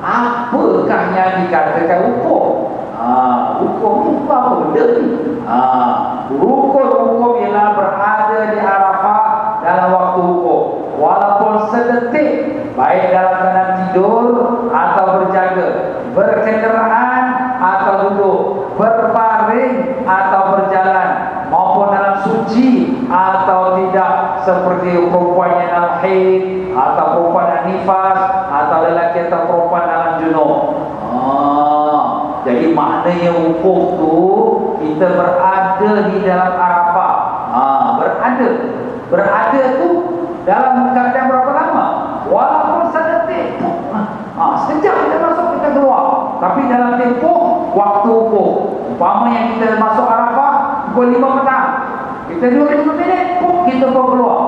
apakah yang dikatakan wukuf? Wukuf ni apa benda ni? Rukun wukuf ialah berada di Arafah dalam waktu wukuf, walaupun sedetik, baik dalam keadaan tidur atau berjaga, berkenderaan atau duduk, berbaring atau berjalan, maupun dalam suci atau tidak, seperti perempuan yang dalam haid, atau perempuan yang nifas, atau lelaki atau perempuan dalam junub. Jadi maknanya wukuf tu kita berada di dalam Arafah. Berada berada tu dalam keadaan berapa lama? Walaupun sedetik, sekejap kita masuk, kita keluar. Tapi dalam tempoh waktu ukur. Umpamanya kita masuk Arafah pukul 5 petang, kita duduk 5 minit, kita pun keluar.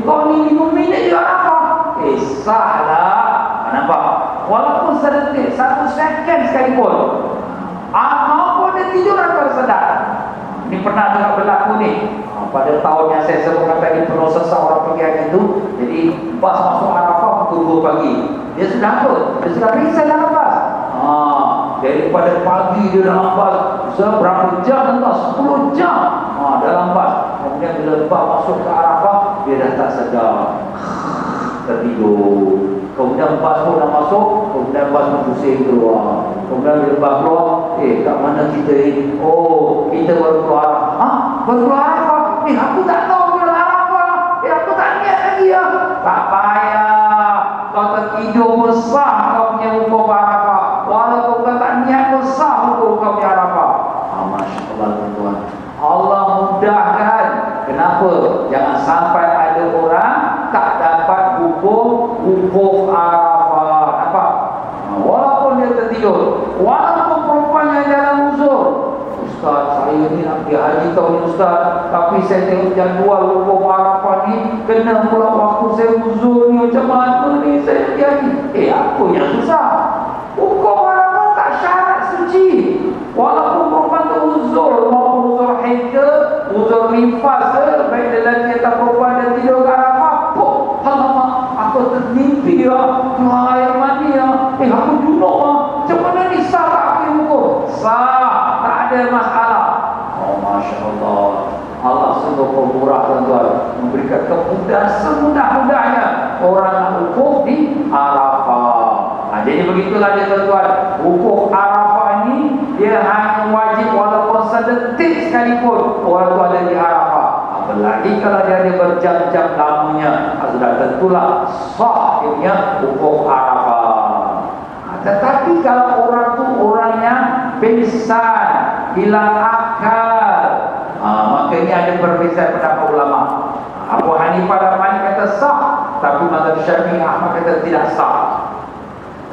Kau ni 5 minit je Arafah. Salah. Nampak? Walaupun sedetik, 1 second sekalipun, maupun dia tidur atau sedar. Ini pernah juga berlaku ni. Pada tahun yang saya sebutkan tadi, penuh sesak orang pergi haji itu. Jadi bas masuk Arafah pukul 2 pagi. Dia sudah apa? Dia sudah risau dalam bas. Daripada pagi dia dalam bas, berapa jam entah, 10 jam dalam bas. Kemudian bila bas masuk ke Arafah, dia dah tak sedar, tertidur. Kemudian bas pun dah masuk, kemudian bas pun pusing keluar. Kemudian bila bas keluar, kat mana kita ni? Kita baru keluar. Baru keluar Arafah. Aku tak tahu bila Arafah. Aku tak niat lagi ya. Tak payah. Kau tertidur besar kau punya hukum Arafah. Walaupun kau tak niat besar hukum kau punya Arafah. Masya Allah tuan-tuan. Allah mudahkan. Kenapa? Jangan sampai ada orang tak dapat hukum Arafah. Nampak? Walaupun dia tertidur, walaupun perempuannya dalam uzur. Ustaz, saya ni nak pergi haji tahun ni Ustaz, tapi saya tengok jadual hukum Arafah ni, kena pula waktu saya uzur ni, macam mana ni saya pergi haji? Apa yang susah? Hukum Arafah tak syarat suci. Walaupun perempuan tu uzur, maupun uzur haid ke, uzur nifas ke, baik lelaki atau perempuan dan tidur ke Arafah, alamak, aku termimpi ya, keluar air mandi ya, aku junuk ya, macam mana ni sah tak aku hukum? Sah, tak ada masalah. Masya Allah, Allah sungguh pemurah tuan-tuan, memberikan kemudahan semudah-mudahnya orang nak hukum di Arafah. Jadi begitulah dia tuan-tuan, hukum Arafah ni dia hanya wajib walaupun sedetik sekalipun orang tu ada di Arafah. Apalagi kalau dia ada berjam-jam lamanya, sudah tentulah sah dia hukum Arafah. Tetapi kalau orang tu orangnya pingsan, hilang akal, maka ini ada perbezaan pendapat ulama. Abu Hanifah dan Malik kata sah, tapi mazhab Syafi'i Ahmad kata tidak sah.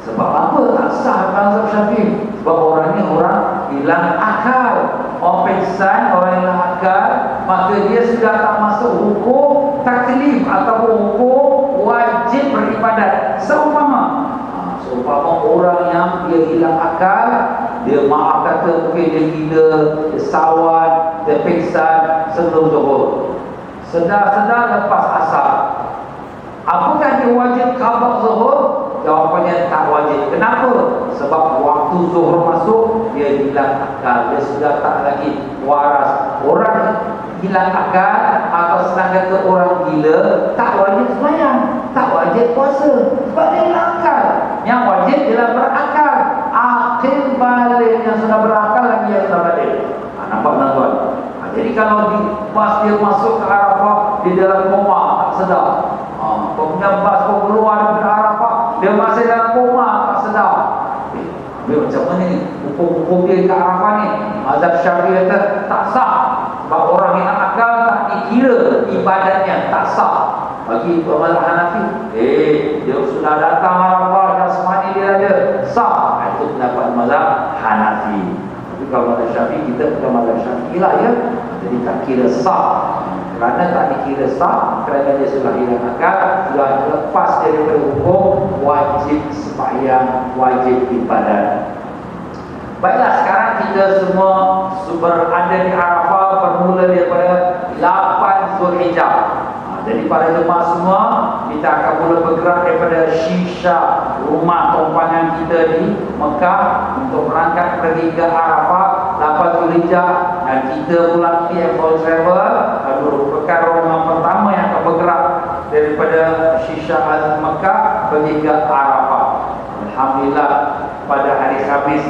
Sebab apa tak sah mazhab Syafi'i? Sebab orang ni orang hilang akal. Orang pingsan, orang hilang akal, maka dia sudah tak masuk hukum taklif atau hukum wajib beribadat. Seumpama orang yang dia hilang akal, dia maaf kata mungkin dia gila, dia sawan, dia pingsan sebelum zuhur, sedar-sedar lepas asar. Apakah dia wajib qada zuhur? Jawapannya tak wajib. Kenapa? Sebab waktu zuhur masuk, dia hilang akal, dia sudah tak lagi waras. Orang hilang akal atau senang kata orang gila, tak wajib sembahyang, tak wajib puasa, sebab dia hilang akal. Yang wajib ialah berakal. Akil balik, yang sudah berakal lagi yang sudah balik. Nampak tuan-tuan? Jadi kalau pas dia masuk ke Arafah, di dalam koma tak sedar, kemudian bas pun keluar dari Arafah, dia masih dalam koma tak sedar. Dia macam mana ni? Hukum-hukum dia ke Arafah ni, mazhab Syafi'i kata tak sah. Sebab orang yang akal tak dikira ibadatnya, tak sah. Bagi mazhab Hanafi, dia sudah datang Arafah, dah semani dia ada, sah. Itu pendapat mazhab Hanafi. Tapi kalau mazhab Syafi'i, kita bukan mazhab Syafi'i lah ya. Jadi tak kira sah. Kerana tak dikira sah, kerana dia sudah hilang akal, sudah lepas daripada hukum wajib sembahyang, wajib ibadat. Baiklah, sekarang kita semua berada di Arafah bermula daripada 8 Zulhijjah. Jadi para jemaah semua, kita akan mula bergerak daripada Shisha, rumah tumpangan kita di Mekah, untuk berangkat pergi ke Arafah 8 Zulhijjah. Dan kita pula TM Travel merupakan rombongan pertama yang akan bergerak daripada Shisha Mekah pergi ke Arafah. Alhamdulillah, pada hari Khamis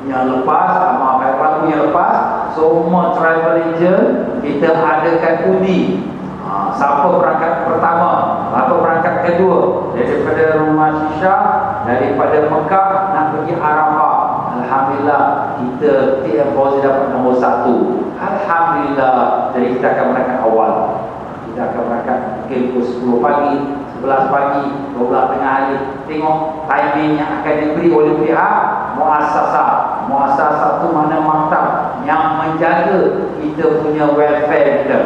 yang lepas, hari Rabu yang lepas, semua travel agent kita adakan undi. Siapa berangkat pertama, siapa berangkat kedua daripada rumah Shisha, daripada Mekah nak pergi Arafah. Alhamdulillah, kita TM Fauzi dapat nombor 1. Alhamdulillah, jadi kita akan berangkat awal. Kita akan berangkat mungkin pukul 10 pagi, 11 pagi, 12 tengah hari. Tengok timing yang akan diberi oleh pihak muasasah. Muasasah tu mana maktab yang menjaga kita punya welfare kita.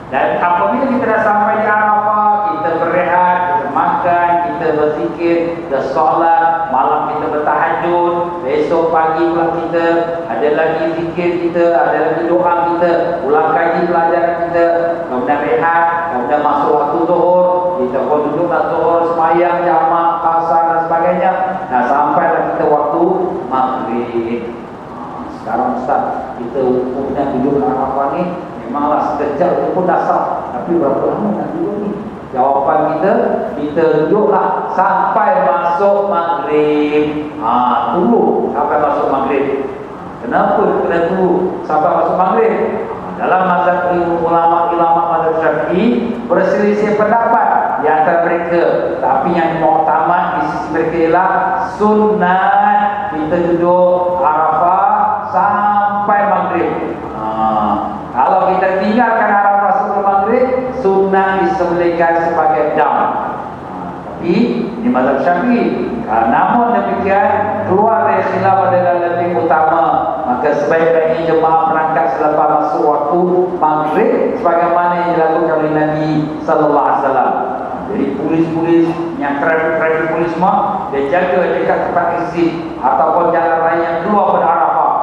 Dan apabila kita dah sampai di Arafah, kita berehat, kita makan, kita berzikir, kita solat, malam kita bertahajud, besok pagi pula kita ada lagi zikir kita, ada lagi doa kita, ulang kaji pelajaran kita, kemudian rehat, kemudian masuk waktu zuhur, kita pun duduklah zuhur, semayang, jamak, qasar dan sebagainya. Nah, sampailah kita waktu maghrib. Sekarang Ustaz, kita hukumnya duduk Arafah ni memanglah sekejap itu pun dah sah. Tapi berapa lama nak duduk ni? Jawapan kita duduklah sampai masuk maghrib. Tunggu sampai masuk maghrib. Kenapa kena tunggu sampai masuk maghrib? Dalam mazhab ulama mazhab Syafi'i berselisih pendapat di antara mereka. Tapi yang muktamad di sisi mereka ialah sunat kita duduk Arafah sampai maghrib. Kalau kita tinggalkan Arafah sebelum maghrib, sunnah disembelihkan sebagai dam. Tapi di mazhab Syafi'i, namun demikian keluar dari khilaf adalah lebih utama. Maka sebaik-baiknya jemaah berangkat selepas masuk waktu maghrib, sebagaimana yang dilakukan oleh Nabi sallallahu alaihi wasallam. Jadi polis-polis yang traffic polis semua, dia jaga dekat tempat exit ataupun jalan raya yang keluar pada Arafah.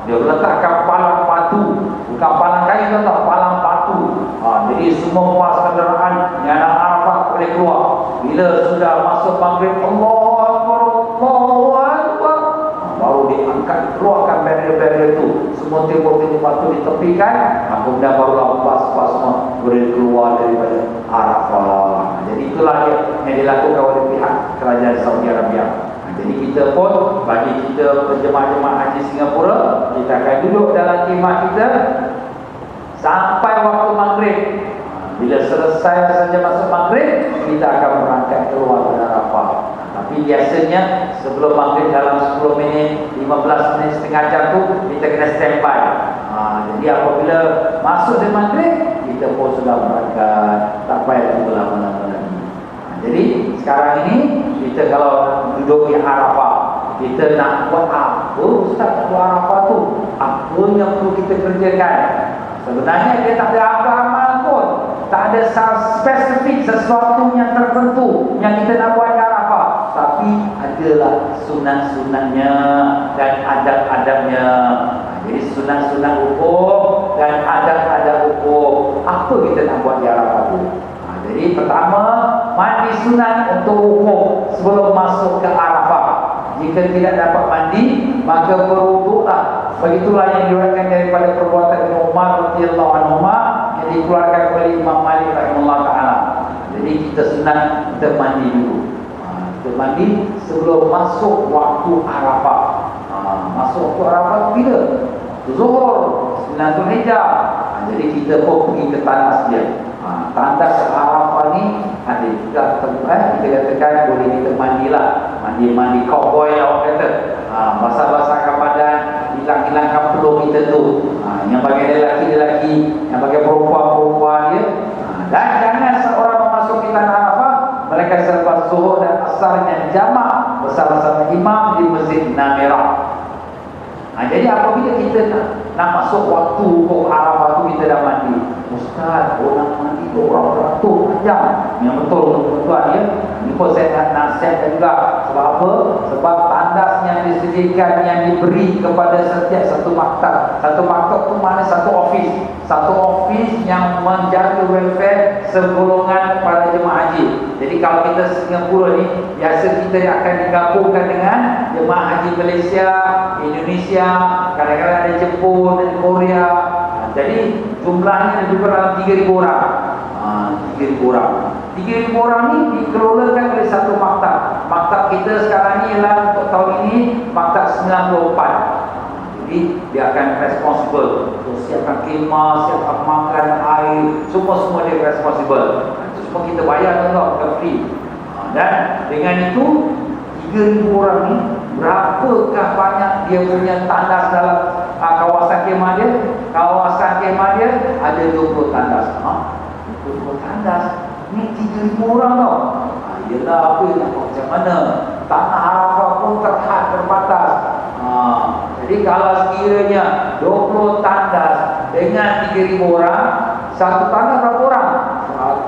Dia letakkan palang batu, bukan palang kayu, tak, palang batu. Jadi semua pas kenderaan yang nak Arafah boleh keluar. Bila sudah masuk maghrib, Allahu Akbar, Allahu Akbar, baru diangkat, keluarkan barrier-barrier itu. Semua tembok-tembok batu ditepikan, kemudian barulah pas-pas semua boleh keluar daripada Arafah. Jadi itulah yang dilakukan oleh pihak kerajaan Saudi Arabia. Jadi kita pun, bagi kita jemaah-jemaah haji Singapura, kita akan duduk dalam khemah kita sampai waktu maghrib. Bila selesai saja masuk maghrib, kita akan berangkat keluar dari Arafah. Tapi biasanya sebelum maghrib dalam 10 minit, 15 minit, setengah jam tu kita kena standby. Jadi apabila masuk di maghrib, kita pun sudah berangkat, tak payah tunggu lama-lama lagi. Jadi sekarang ini kita kalau duduk di Arafah, kita nak buat apa Ustaz di Arafah tu? Apa yang perlu kita kerjakan? Sebenarnya dia tak ada apa amal pun, tak ada spesifik sesuatu yang tertentu yang kita nak buat di Arafah. Tapi adalah sunat-sunatnya dan adab-adabnya. Jadi sunat-sunat hukum dan adab-adab hukum. Apa kita nak buat di Arafah tu? Jadi pertama, mandi sunat untuk wukuf sebelum masuk ke Arafah. Jika tidak dapat mandi, maka berwuduklah. Begitulah yang diriwayatkan daripada perbuatan Ibnu Umar radhiyallahu anhu yang dikeluarkan oleh Imam Malik rahimahullah taala. Jadi kita sunat kita mandi dulu. Kita mandi sebelum masuk waktu Arafah. Masuk waktu Arafah bila? Zuhur, 9 Zulhijjah. Jadi kita pun pergi ke tandas dia. Tandas Arafah ni ada juga tempat kita katakan boleh kita mandilah. Mandi cowboy lah orang kata. Basah-basahkan badan, hilang-hilangkan peluh kita tu. Yang bagi lelaki-lelaki, yang bagi perempuan-perempuan dia. Dan jangan seorang memasuki tanah Arafah mereka selepas zuhur dan asar yang jamak bersama-sama imam di Masjid Namirah. Jadi apabila kita nak masuk waktu hukum Arafah tu, kita dah mandi. Ustaz, orang mandi tu orang beratur jam. Yang betul tuan ya. Ini pun saya nak nasihatkan juga. Sebab apa? Sebab tandas yang disediakan, yang diberi kepada setiap satu maktab. Satu maktab tu mana satu office. Satu office yang menjaga welfare segolongan para jemaah haji. Jadi kalau kita Singapura ni, biasa kita akan digabungkan dengan jemaah haji Malaysia, Indonesia, kadang-kadang ada Jepun dan Korea. Jadi jumlahnya lebih kurang 3,000 orang. 3,000 orang. 3,000 orang ni dikelolakan oleh satu maktab. Maktab kita sekarang ni ialah untuk tahun ini maktab 94. Jadi dia akan responsible untuk siapkan khemah, siapkan makan, air, semua dia responsible. Itu semua kita bayar tau, bukan free. Dan dengan itu 3,000 orang ni, berapakah banyak dia punya tandas kawasan kemah dia? Kawasan kemah dia ada 20 tandas. 20 tandas. Ni 3,000 orang tau. Yelah, apa nak buat macam mana? Tanah Arafah pun terbatas. Jadi kalau sekiranya 20 tandas dengan 3,000 orang, satu tandas berapa orang?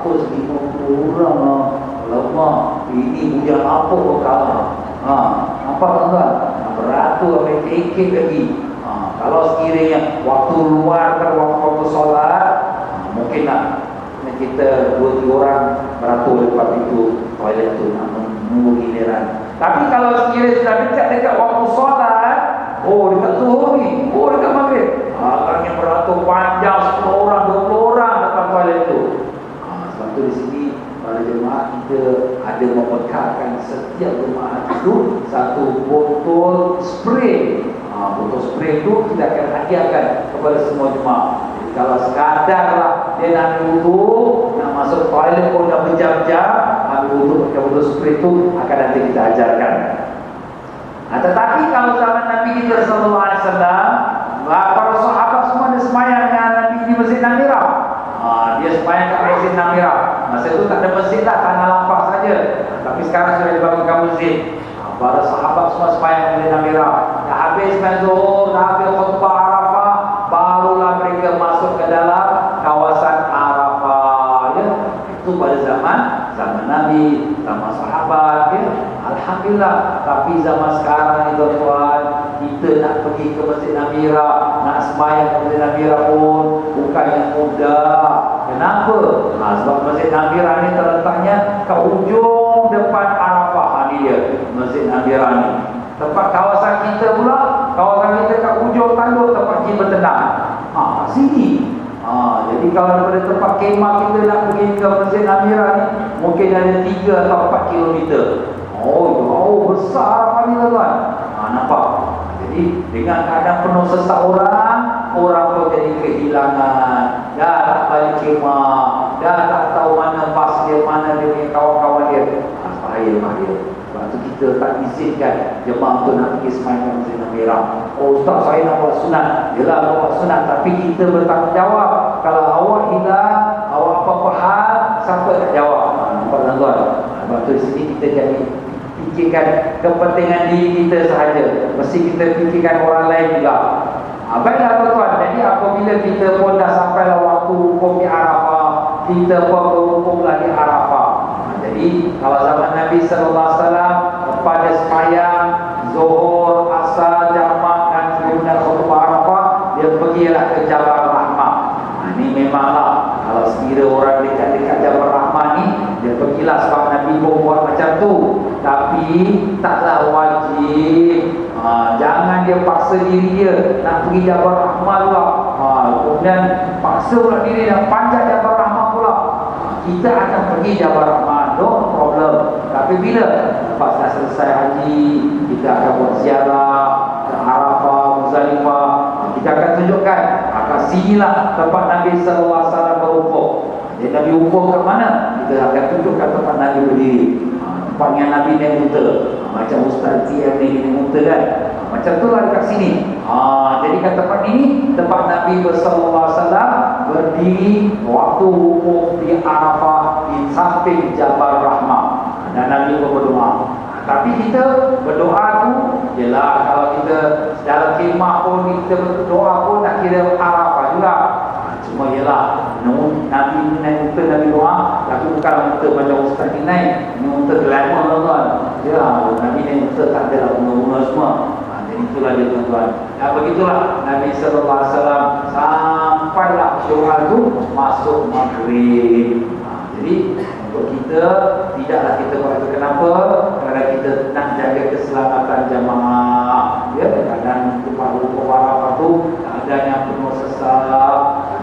150 orang lah. Alamak, ini hujan apa kau kalah? Nampak tuan-tuan? Beratur sampai kekek lagi. Kalau sekiranya waktu luar waktu solat, mungkin nak kita 2-3 orang beratur dekat pintu toilet tu nak menunggu giliran. Tapi kalau sekiranya sudah dekat waktu solat, dekat zuhur ni, dekat maghrib, agaknya beratur panjang 10 orang, 20 orang dekat toilet tu. Sebab tu di sini para jemaah kita ada membekalkan setiap jemaah itu satu botol spray. Botol spray itu kita akan hadiahkan kepada semua jemaah. Jadi kalau sekadarlah dia nak wuduk, nak masuk toilet pun dah berjam-jam, ambil wuduk pakai botol spray itu akan nanti kita ajarkan. Tetapi kalau zaman Nabi kita sallallahu alaihi wasallam, para sahabat semua ada sembahyang dengan Nabi di Masjid Namirah. Dia sembahyang kat Masjid Namirah. Masa itu tak ada masjid lah, tanah lapang saja. Tapi sekarang sudah dibangunkan masjid. Para sahabat semua sembahyang di Masjid Namirah. Dah habis sembahyang zuhur, dah habis khutbah Arafah, barulah mereka masuk ke dalam kawasan Arafah. Ya, itu pada zaman Nabi, zaman sahabat. Ya. Alhamdulillah. Tapi zaman sekarang ni tuan-tuan, kita nak pergi ke Masjid Namirah, nak sembahyang ke Masjid Namirah pun bukan yang mudah. Kenapa? Sebab Masjid Namirah ni terletaknya ke ujung depan Arafah. Ni dia Masjid Namirah ni. Tempat kawasan kita pula, kawasan kita kat ujung tanduk tempat kita bertenang. Sini. Jadi kalau daripada tempat kemah kita nak pergi ke Masjid Namirah ni, mungkin ada 3 atau 4 kilometer. Jauh besar Arafah ni tuan-tuan. Nampak? Jadi dengan keadaan penuh sesak orang pun jadi kehilangan. Dah tak balik kemah, dah tak tahu mana bas dia, mana dia punya kawan-kawan dia. Bahaya. Sebab tu kita tak izinkan jemaah tu nak pergi sembahyang Masjid Namirah. Ustaz, saya nak buat sunat. Yelah, buat sunat, tapi kita bertanggungjawab. Kalau awak hilang, awak apa-apa hal, siapa tak jawab? Nampak tuan-tuan? Sebab tu di sini kita jadi fikirkan kepentingan diri kita sahaja. Mesti kita fikirkan orang lain juga. Baiklah tuan-tuan, jadi apabila kita pun dah sampai waktu hukum di Arafah, kita pun berhukum lagi Arafah. Jadi kalau zaman Nabi sallallahu alaihi wasallam pada sembahyang zuhur, asar, jamak dan kemudian khutbah Arafah, dia pergilah ke Jabal Rahmah. Ini memanglah kalau sekira orang dekat-dekat Jabal Rahmah ni, dia pergilah sebab Nabi pun buat macam tu. Tapi taklah wajib. Jangan dia paksa diri dia nak pergi Jabal Rahmah pula. Kemudian paksa pula diri nak panjat Jabal Rahmah pula. Kita akan pergi Jabal Rahmah, no problem. Tapi bila lepas dah selesai haji, kita akan buat ziarah ke Arafah, Muzdalifah. Kita akan tunjukkan kat sinilah tempat Nabi sallallahu alaihi wasallam berwukuf. Jadi Nabi wukuf kat mana? Kita akan tunjukkan tempat Nabi berdiri. Tempatnya Nabi naik unta. Macam Ustaz TM ni naik unta kan. Macam tu lah dekat sini. Jadi kat tempat ini, tempat Nabi sallallahu alaihi wasallam berdiri waktu wukuf di Arafah di samping Jabal Rahmah. Dan Nabi pun berdoa. Tapi kita berdoa tu ialah kalau kita dalam kemah pun kita berdoa pun nak kira Arafah juga. Cuma ialah Nabi naik unta, Nabi doa, tapi bukan unta macam Ustaz ni naik. Ini unta glamour tuan-tuan. Nabi naik unta tak ada bunga-bunga semua. Jadi itulah dia tuan-tuan. Dan begitulah Nabi sallallahu alaihi wasallam sampailah doa tu masuk maghrib. Jadi untuk kita tidaklah kita buat itu. Kenapa? Kerana kita nak jaga keselamatan jamaah. Dan tempat wukuf Arafah tu keadaan yang penuh sesak.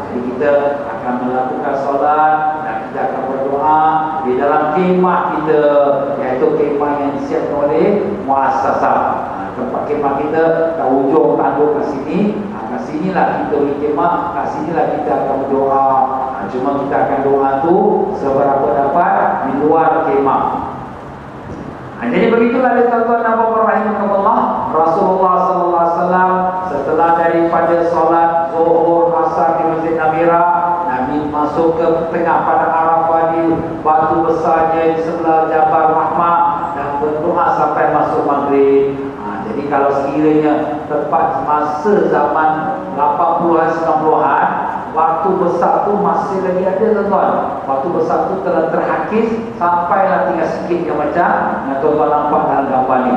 Jadi kita akan melakukan solat dan kita akan berdoa di dalam kemah kita, iaitu kemah yang disiapkan oleh muassasah. Tempat kemah kita kat ujung tanduk kat sini. Kat sinilah kita boleh kemah, kat sinilah kita akan berdoa. Cuma kita akan doa tu seberapa dapat di luar kemah. Jadi begitulah tuan-tuan dan puan-puan rahimahumullah, Rasulullah sallallahu alaihi wasallam Setelah daripada solat Zuhur, Asar di Masjid Namira, Nabi masuk ke tengah pada Arafah di batu besarnya di sebelah Jabal Rahmah dan berdoa sampai masuk Maghrib. Jadi kalau sekiranya tepat masa zaman 80-an, 90-an, waktu besar tu masih lagi ada tuan-tuan. Waktu besar tu telah terhakis sampailah tinggal sikit yang macam yang tuan-tuan nampak dalam gambar ni.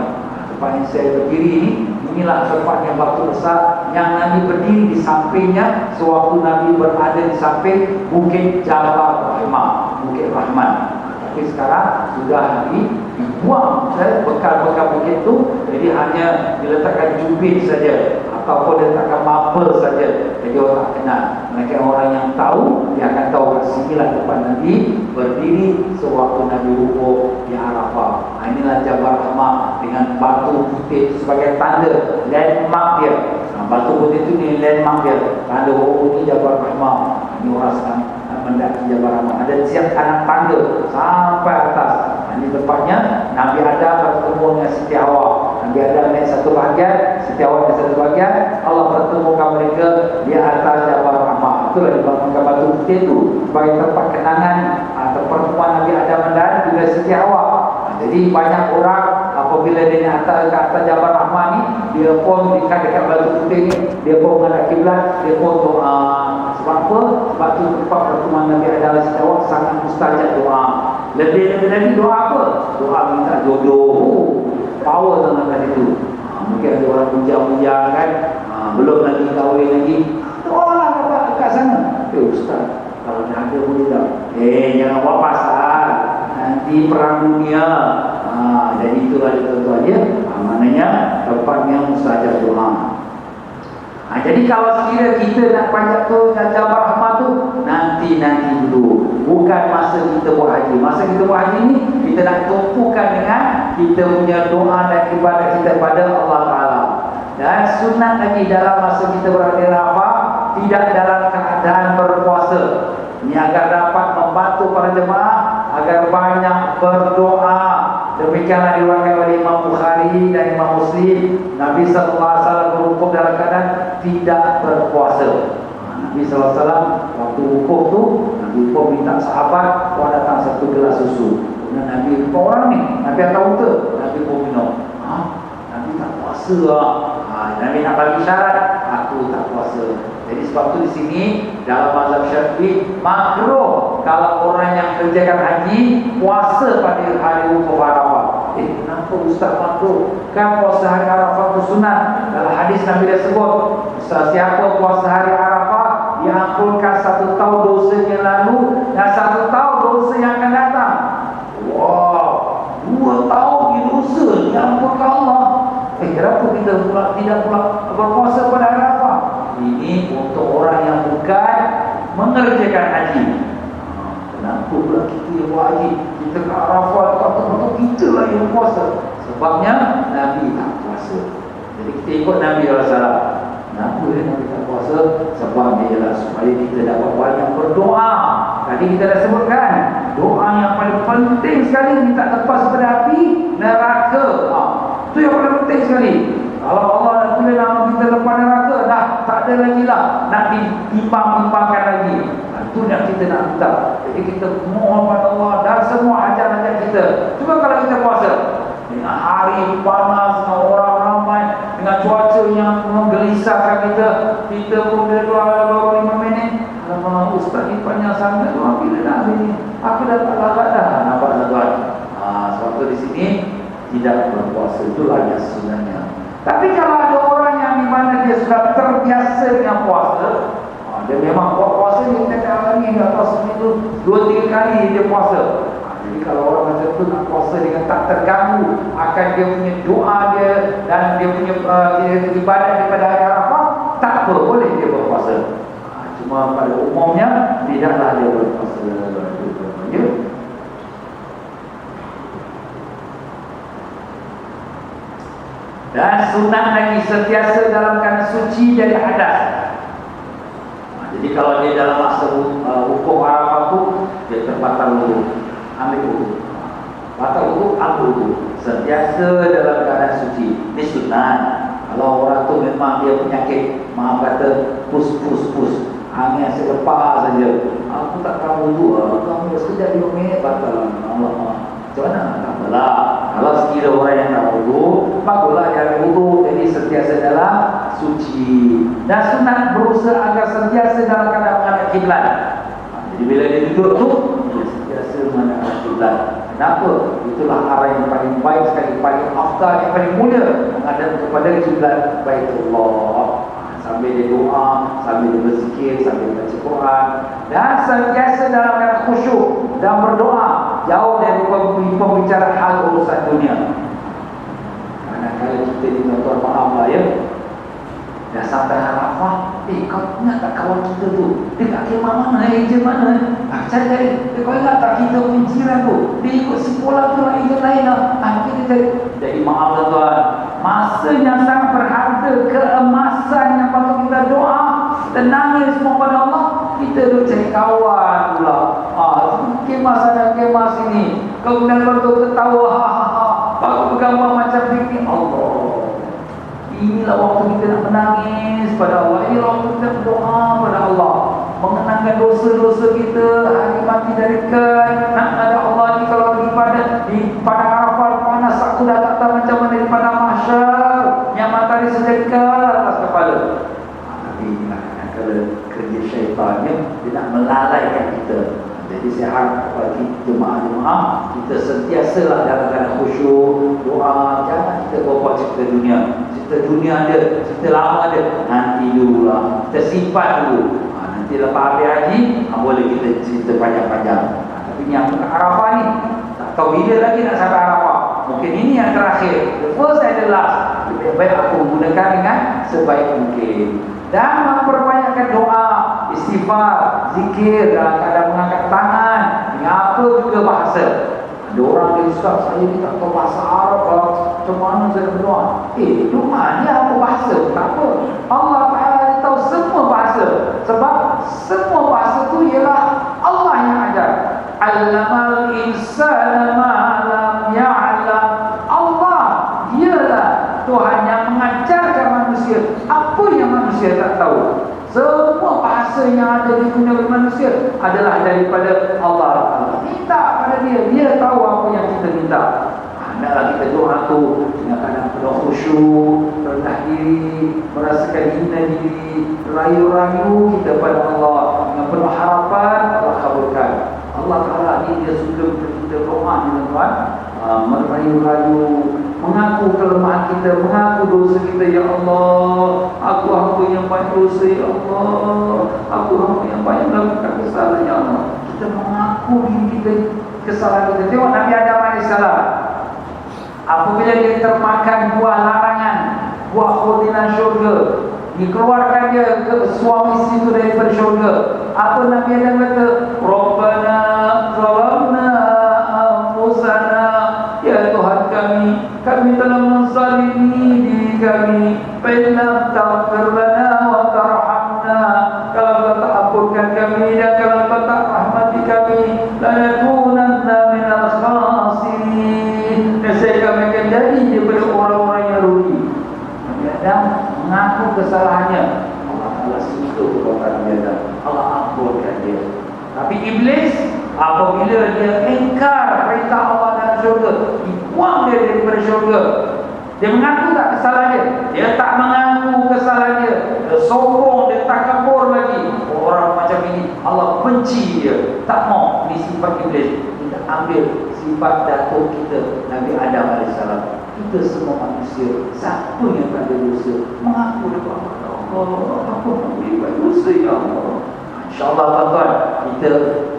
Tempat yang saya berdiri ni, inilah tempat yang waktu besar yang Nabi berdiri di sampingnya sewaktu Nabi berada di samping Bukit Jabal Rahmah, Bukit Rahman. Tapi sekarang sudah dibuang bekal-bekal bukit tu, jadi hanya diletakkan jubin saja ataupun diletakkan mapel saja. Jadi orang tak kenal. Mereka orang yang tahu, dia akan tahu kat sinilah tempat Nabi berdiri sewaktu Nabi rukuk di Arafah. Inilah Jabal Rahmah dengan batu putih sebagai tanda landmark dia. Batu putih itu ni landmark dia, tanda ini Jabal Rahmah. Ini orang sedang mendaki Jabal Rahmah. Ada siap anak tanda sampai atas. Ini tempatnya Nabi Adam bertemu dengan Siti Hawa. Nabi Adam naik satu bahagian, Siti Hawa naik satu bahagian. Allah pertemukan mereka di atas Jabal Rahmah. Itulah dibangunkan batu putih itu sebagai tempat kenangan atau pertemuan Nabi Adam dan juga Siti Hawa. Jadi banyak orang apabila dia naik ke atas Jabal Rahmah ni, dia pun dekat batu putih ni, dia pun menghadap kiblat, dia pun doa. Sebab apa? Sebab tu tempat pertemuan Nabi Adam dan Siti Hawa sangat mustajab doa. Lebih lagi doa apa? Doa minta jodoh. Power dalam kat situ. Mungkin ada orang puja-puja kan, belum lagi kahwin lagi, doa lah dekat sana. Ustaz, kalau dah ada boleh tak? Jangan buat pasal, nanti perang dunia. Jadi itulah tuan-tuan dia. Maknanya tempatnya mustajab doa. Jadi kalau sekiranya kita nak panjat tu Jabal Rahmah tu, nanti dulu, bukan masa kita buat haji. Masa kita buat haji ni, kita nak tumpukan dengan kita punya doa dan ibadat kita pada Allah Ta'ala. Dan sunat lagi dalam masa kita berada di Arafah, tidak dalam keadaan berpuasa. Ini agar dapat membantu para jemaah agar banyak berdoa. Demikianlah diriwayatkan oleh Imam Bukhari dan Imam Muslim, Nabi SAW berwukuf dalam keadaan tidak berpuasa. Nabi SAW waktu wukuf tu, Nabi pun minta sahabat, kau datang satu gelas susu. Kemudian Nabi lupa orang ni, Nabi akan unta, Nabi pun minum. Nabi tak puasa lah. Nabi nak bagi syarat, aku tak puasa. Jadi sebab tu di sini dalam mazhab Syafi'i makruh kalau orang yang kerjakan haji puasa pada hari wukuf Arafah. Kenapa Ustaz makruh? Kan puasa hari Arafah itu sunat. Dalam hadis Nabi dah sebut, siapa puasa hari Arafah diampunkan 1 tahun dosa yang lalu dan 1 tahun dosa yang akan datang. Wow, 2 tahun dosa diampunkan Allah. Kenapa kita tidak berpuasa pada hari Arafah? Ini untuk orang yang bukan mengerjakan haji. Kenapa pula kita yang buat haji? Kita ke Arafah, patut-patut kita lah yang puasa. Sebabnya Nabi tak puasa. Jadi kita ikut Nabi SAW. Kenapa Nabi tak puasa? Sebab dia ialah supaya kita dapat banyak berdoa. Tadi kita dah sebutkan, doa yang paling penting sekali minta lepas pada api neraka. Itu yang paling penting sekali. Kalau Allah nak tulis nama kita lepas neraka, dah tak ada lagi lah nak ditimbang-timbangkan lagi. Itu yang kita nak minta. Jadi kita mohon pada Allah dan semua hajat-hajat kita. Cuba kalau kita puasa dengan hari panas, dengan orang ramai, dengan cuaca yang menggelisahkan kita pun dia doa 5 minit. Alamak, Ustaz ni panjang sangat doa, bila nak habis ni? Aku dah tak larat dah. Nampak tak tuan? Sebab tu di sini tidak berpuasa, itulah yang sebenarnya. Tapi kalau ada orang yang di mana dia sudah terbiasa dengan puasa, dia memang buat puasa ni, kita alami tak tahu seminggu 2-3 kali dia puasa. Jadi kalau orang macam tu nak puasa dengan tak terganggu akan dia punya doa dia dan dia punya ibadat daripada hari Arafah, tak apa, boleh dia berpuasa. Cuma pada umumnya tidaklah dia berpuasa. Ya. Dan sunat lagi sentiasa dalam keadaan suci dari hadas. Jadi kalau dia dalam masa wukuf Arafah tu, dia terbatal wudu, ambil wudu. Batal wudu, ambil wudu. Sentiasa dalam keadaan suci. Ini sunat. Kalau orang tu memang dia penyakit, maaf kata, pus, angin selepas saja. Aku tak tahu tu, kamu sekejap 5 minit batal. Allah, macam mana? Tak apalah. Kalau sekira orang yang tak wudu, baguslah dia ambil wudu. Jadi sentiasa dalam suci. Dan sunat berusaha agar sentiasa dalam keadaan menghadap kiblat. Jadi bila dia duduk tu, dia sentiasa menghadap kiblat. Kenapa? Itulah arah yang paling baik sekali, paling afdal, yang paling mulia menghadap kepada kiblat Baitullah. Sambil dia doa, sambil dia berzikir, sambil dia baca Quran, dan sentiasa dalam keadaan khusyuk dan berdoa, jauh dari pembicaraan hal urusan dunia. Kadang-kadang kita ni tuan-tuan maaf lah ya, dah sampai Arafah, kau ingat tak kawan kita tu, dia kat kemah mana, ejen mana, cari, kau ingat tak kita punya jiran tu, dia ikut sekolah tu lah, ejen lain lah, kita cari. Jadi maaf tuan-tuan, masa yang sangat berharga, keemasan yang patut kita doa, kita nangis semua pada Allah, kita duduk cari kawan pula. Kemah sana, kemah sini, kemudian lepas tu ketawa, baru bergambar macam ni. Allah, inilah waktu kita nak menangis pada Allah. Inilah waktu kita berdoa pada Allah, mengenangkan dosa-dosa kita, hari mati dari dekat. Nak ada Allah ni kalau di pada Arafah panas, aku dah tak tahu macam mana di pada mahsyar yang matahari sedekat atas kepala. Tapi inilah kadang-kadang kerja syaitannya, dia nak melalaikan kita. Jadi saya harap bagi jemaah-jemaah, kita sentiasalah dalam keadaan khusyuk, doa. Jangan kita bawa cerita dunia. Cerita dunia ada, cerita lama ada, nanti dululah, kita simpan dulu. Nanti lepas habis haji, boleh kita cerita panjang-panjang. Tapi yang Arafah ni, tak tahu bila lagi nak sampai Arafah. Mungkin ini yang terakhir, the first and the last. Lebih baik aku gunakan dengan sebaik mungkin. Dan memperbanyakkan doa, istighfar, zikir dalam keadaan mengangkat tangan, dengan apa juga bahasa. Ada orang dia, Ustaz, saya ni tak tahu bahasa Arab, macam mana saya berdoa? Doa ni apa bahasa? Tak apa. Allah Ta'ala tahu semua bahasa. Sebab semua bahasa tu ialah Allah yang ajar. Allamal insana ma lam ya'lam. Allah, dialah Tuhan yang mengajarkan manusia apa yang manusia tak tahu. Semua bahasa yang ada di dunia manusia adalah daripada Allah. Minta pada dia, dia tahu apa yang kita minta. Hendaklah kita doa tu dengan keadaan penuh khusyuk, rendah diri, merasakan hina diri, rayu-rayu kita pada Allah dengan penuh harapan Allah kabulkan. Allah Ta'ala ni dia suka kita doa ni tuan-tuan, merayu-rayu, mengaku kelemahan kita, mengaku dosa kita. Ya Allah, aku hamba yang banyak dosa. Ya Allah, aku hamba yang banyak melakukan kesalahan. Ya Allah, kita mengaku diri kita, kesalahan kita. Tengok Nabi Adam AS, apabila dia termakan buah larangan, buah khutinan syurga, dikeluarkan dia ke suami isteri itu daripada syurga. Apa Nabi Adam kata? Rabbana zalamna anfusana, ya Tuhan kami telah menzalimi diri kami. Fa in lam taghfir lana wa tarhamna, kalau Kau tak ampunkan kami dan kalau Kau tak rahmati kami, lanakunanna minal khasirin, nescaya kami akan jadi daripada orang-orang yang rugi. Nabi Adam mengaku kesalahannya. Allah Ta'ala suka perbuatan Nabi Adam, Allah ampunkan dia. Tapi iblis, apabila dia ingkar perintah Allah dalam syurga, dibuang dia daripada syurga. Dia mengaku tak kesalahan dia? Dia tak mengaku kesalahan dia. Dia sombong, dia takabur lagi. Orang macam ini Allah benci dia. Tak mau. Ini sifat iblis. Kita ambil sifat datuk kita, Nabi Adam AS. Kita semua manusia, satu yang tak ada dosa, mengaku depan Allah, aku buat dosa ya Allah. InsyaAllah tuan-tuan, kita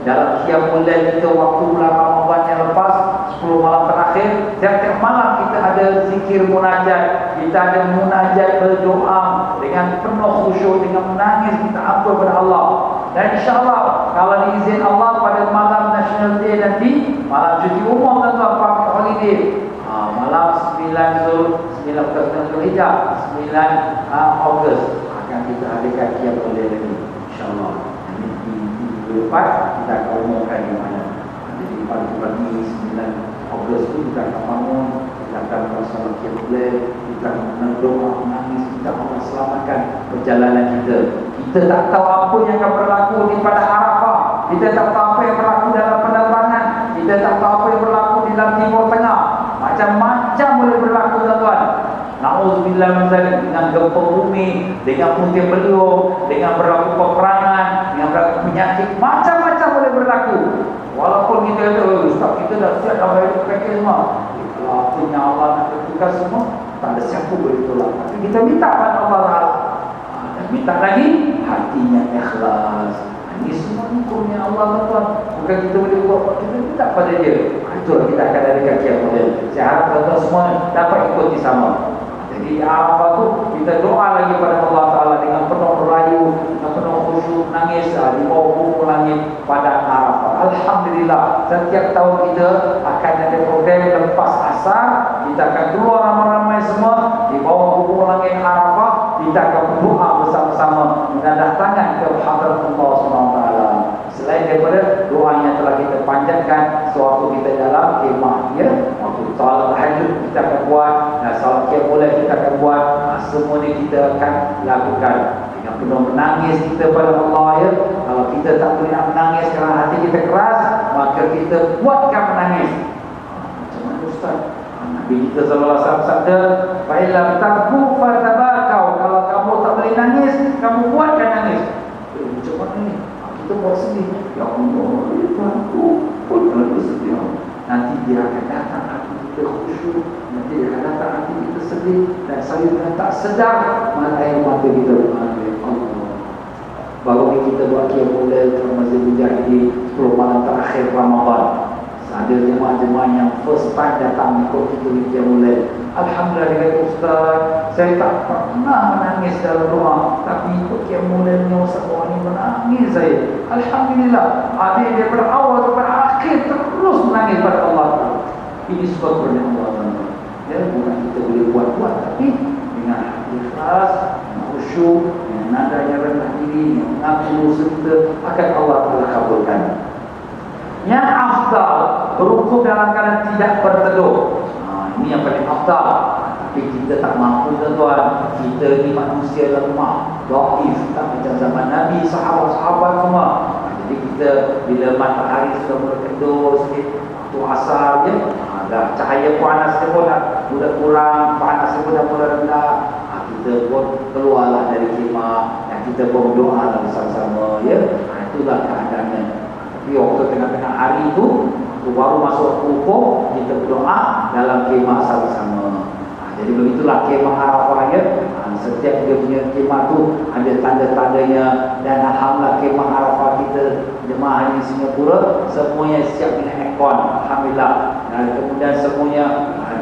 dalam qiyamul lail kita waktu bulan Ramadan yang lepas, 10 malam terakhir, tiap-tiap malam kita ada zikir munajat, kita ada munajat berdoa dengan penuh khusyuk, dengan menangis kita ampun kepada Allah. Dan insyaAllah kalau diizin Allah pada malam National Day nanti, malam cuti umum tuan-tuan, public holiday, malam 9 Zulhijjah, 9 Ogos akan kita adakan qiyamul lail lagi, insyaAllah. Lepas kita akan umumkan di mana. Jadi pagi-pagi 9 Ogos itu kita akan bangun, kita akan bersama Qiyamul, kita akan berdoa, menangis, kita akan selamatkan perjalanan kita. Kita tak tahu apa yang akan berlaku di pada Arafah. Kita tak tahu apa yang berlaku dalam penerbangan. Kita tak tahu apa yang berlaku di dalam Timur Tengah. Macam-macam boleh berlaku, tuan-tuan. Na'udzubillah min zalik, dengan gempa bumi, dengan puting beliung, dengan berlaku peperangan, dengan berlaku penyakit, macam-macam boleh berlaku. Walaupun kita kata, ustaz, kita dah siap dah bayar paket semua. Kalau punya Allah nak tentukan semua, tak ada siapa boleh tolak. Tapi kita minta pada Allah Ta'ala. Dan minta lagi, hatinya ikhlas. Ini semua kurnia Allah, tuan-tuan. Bukan kita boleh buat, kita minta pada dia. Itulah kita akan ada kaki yang model. Saya harap tuan-tuan semua dapat ikuti sama. Jadi Arafah tu kita doa lagi pada Allah Ta'ala dengan penuh merayu, dengan penuh khusyuk, nangis di bawah buku langit pada Arafah. Alhamdulillah, setiap tahun kita akan ada program lepas asar. Kita akan keluar ramai-ramai semua di bawah buku langit Arafah. Kita akan berdoa bersama-sama mendadah tangan ke hadrat Allah SWT. Selain daripada doa yang telah kita panjatkan sewaktu kita dalam kemah, ya, waktu salat tahajud kita akan buat, dan salat Qiyamul kita akan buat. Semua ni kita akan lakukan dengan penuh menangis kita pada Allah, ya. Kalau kita tak boleh nak menangis kerana hati kita keras, maka kita buatkan menangis. Macam mana ustaz? Nabi kita sallallahu alaihi wasallam sabda, fa illam taqu fatabakau. Kalau kamu tak boleh nangis, kamu buatkan nangis. Macam mana ni? Kita buat sedih. Ya Allah, ya Tuhanku, buatkanlah bersedih. Nanti dia akan datang hati kita khusyuk. Nanti dia akan datang hati kita sedih. Dan saya dengan tak sedar mana air mata kita mengalir. Allah. Baru ni kita buat Qiyamul Masjid Mujahidin 10 malam terakhir Ramadan. Ada jemaah-jemaah yang first time datang ikut kita di Qiyamul. Alhamdulillah, dia kata, ustaz, saya tak pernah menangis dalam doa, tapi ikut Qiyamul ni Ustaz ni menangis saya. Alhamdulillah, ada daripada awal sampai akhir terus menangis pada Allah. Ini sebab kurnia Allah. Ya, bukan kita boleh buat-buat, tapi dengan hati ikhlas, dengan khusyuk, dengan nada yang rendah diri, yang mengaku serta, akan Allah telah kabulkan. Yang afdal berhukum dalam keadaan tidak berteduh. Ini yang paling afdal. Tapi kita tak mampu, tuan-tuan. Kita ni manusia lemah, dhaif, tak macam zaman Nabi, sahabat-sahabat semua. Jadi kita bila matahari sudah mula kendur sikit, waktu asar je, dah cahaya panas dia pun dah mula kurang, panas dia pun dah mula rendah. Kita pun keluarlah dari khemah dan kita pun berdoa bersama-sama, ya. Itulah keadaannya. Tapi waktu tengah-tengah hari itu, waktu baru masuk rukuk, kita berdoa dalam kemah sama-sama. Jadi begitulah kemah Arafah, ya. Setiap dia punya kemah tu ada tanda-tandanya. Dan alhamdulillah kemah Arafah kita jemaah di Singapura semuanya siap dengan aircon, alhamdulillah. Dan kemudian semuanya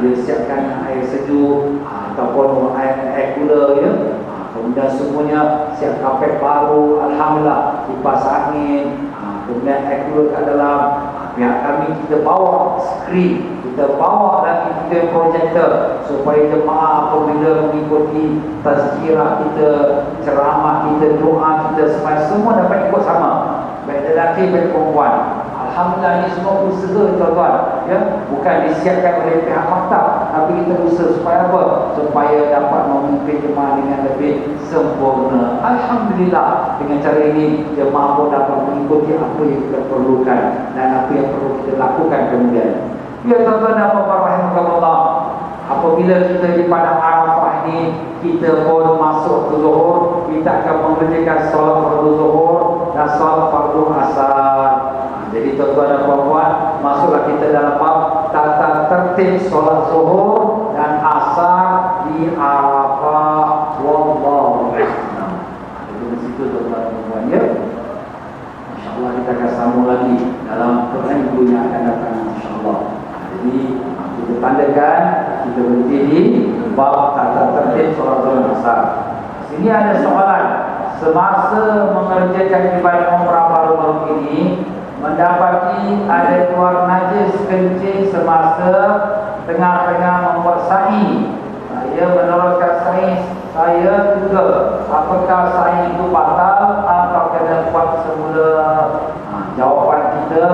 dia siapkan air sejuk ataupun air cooler, ya. Kemudian semuanya siap kapet baru, alhamdulillah, kipas angin. Kemudian air kat dalam. Pihak kami kita bawa skrin, kita bawa lagi kita projektor supaya jemaah apabila mengikuti tazkirah kita, ceramah kita, doa kita, supaya semua dapat ikut sama, baik lelaki baik perempuan. Alhamdulillah, ini semua usaha, tuan-tuan, ya. Bukan disiapkan oleh pihak maktab, tapi kita usaha supaya apa? Supaya dapat memimpin jemaah dengan lebih sempurna. Alhamdulillah, dengan cara ini jemaah pun dapat mengikuti apa yang kita perlukan dan apa yang perlu kita lakukan kemudian. Ya, tuan-tuan dan puan-puan rahimakumullah, apabila kita di padang Arafah ini, kita pun masuk ke zuhur, kita akan mengerjakan solat fardu zuhur dan solat fardu asar. Jadi tuan-tuan dan puan-puan, masuklah kita dalam bab tata tertib solat zuhur dan asar di Arafah. Wallahu a'lam. Itu di situ, tuan-tuan dan puan-puan, ya. InsyaAllah kita akan sambung lagi dalam minggu yang akan datang, insyaAllah. Jadi kita tandakan, kita berhenti di bab tata tertib solat zuhur dan asar. Sini ada soalan. Semasa mengerjakan ibadah umrah baru-baru ini, mendapati ada keluar najis kencing semasa tengah-tengah membuat sa'i. Saya meneruskan sa'i saya juga. Apakah sa'i itu batal atau kena buat semula? Jawapan kita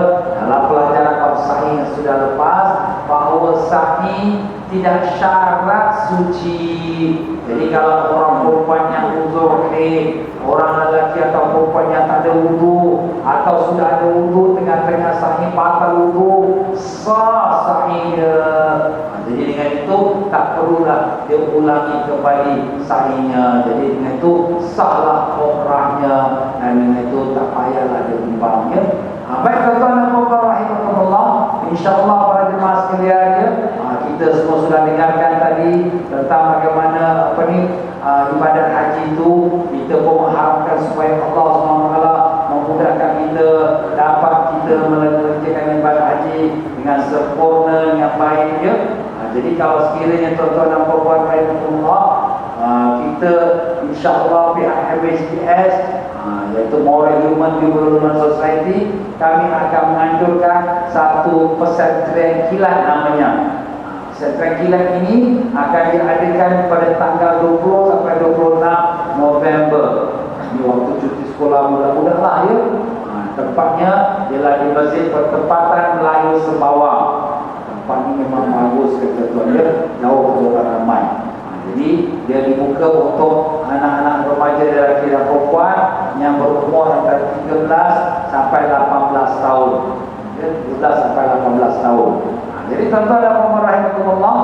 dalam pelajaran bab sa'i yang sudah lepas, bahawa bahawa sa'i tidak syarat suci. Jadi kalau orang perempuan yang uzur haid, orang lelaki atau perempuan yang tak ada wudu atau sudah ada wudu tengah-tengah sa'i batal wudu, sah sa'inya. Jadi dengan itu tak perlulah dia ulangi kembali sa'inya. Jadi dengan itu sahlah umrahnya, dan dengan itu tak payahlah dia timbangnya. Baik tuan-tuan dan puan-puan rahimahumullah, insya-Allah para jemaah sekalian ya, kita semua sudah dengarkan tadi tentang bagaimana ibadat haji itu. Kita pun mengharapkan supaya Allah SWT memudahkan kita, dapat kita mengerjakan ibadat haji dengan sempurna, yang baik ya. Jadi kalau sekiranya tuan-tuan dan puan-puan rahimahumullah, kita insya-Allah pihak MHBS, iaitu Moral Human Development Society, kami akan menganjurkan satu pesantren kilat namanya. Pesantren kilat ini akan diadakan pada tanggal 20 sampai 26 November. Ini waktu cuti sekolah mudah-mudahan lah ya. Tempatnya ialah di Masjid Pertempatan Melayu Sembawang. Tempat ini memang bagus kata tuan ya, jauh dari orang ramai. Jadi dia dibuka untuk anak-anak remaja lelaki dan perempuan yang berumur antara 13 sampai 18 tahun. Ya, 12 sampai 18 tahun. Jadi tuan-tuan dan puan-puan rahimahumullah,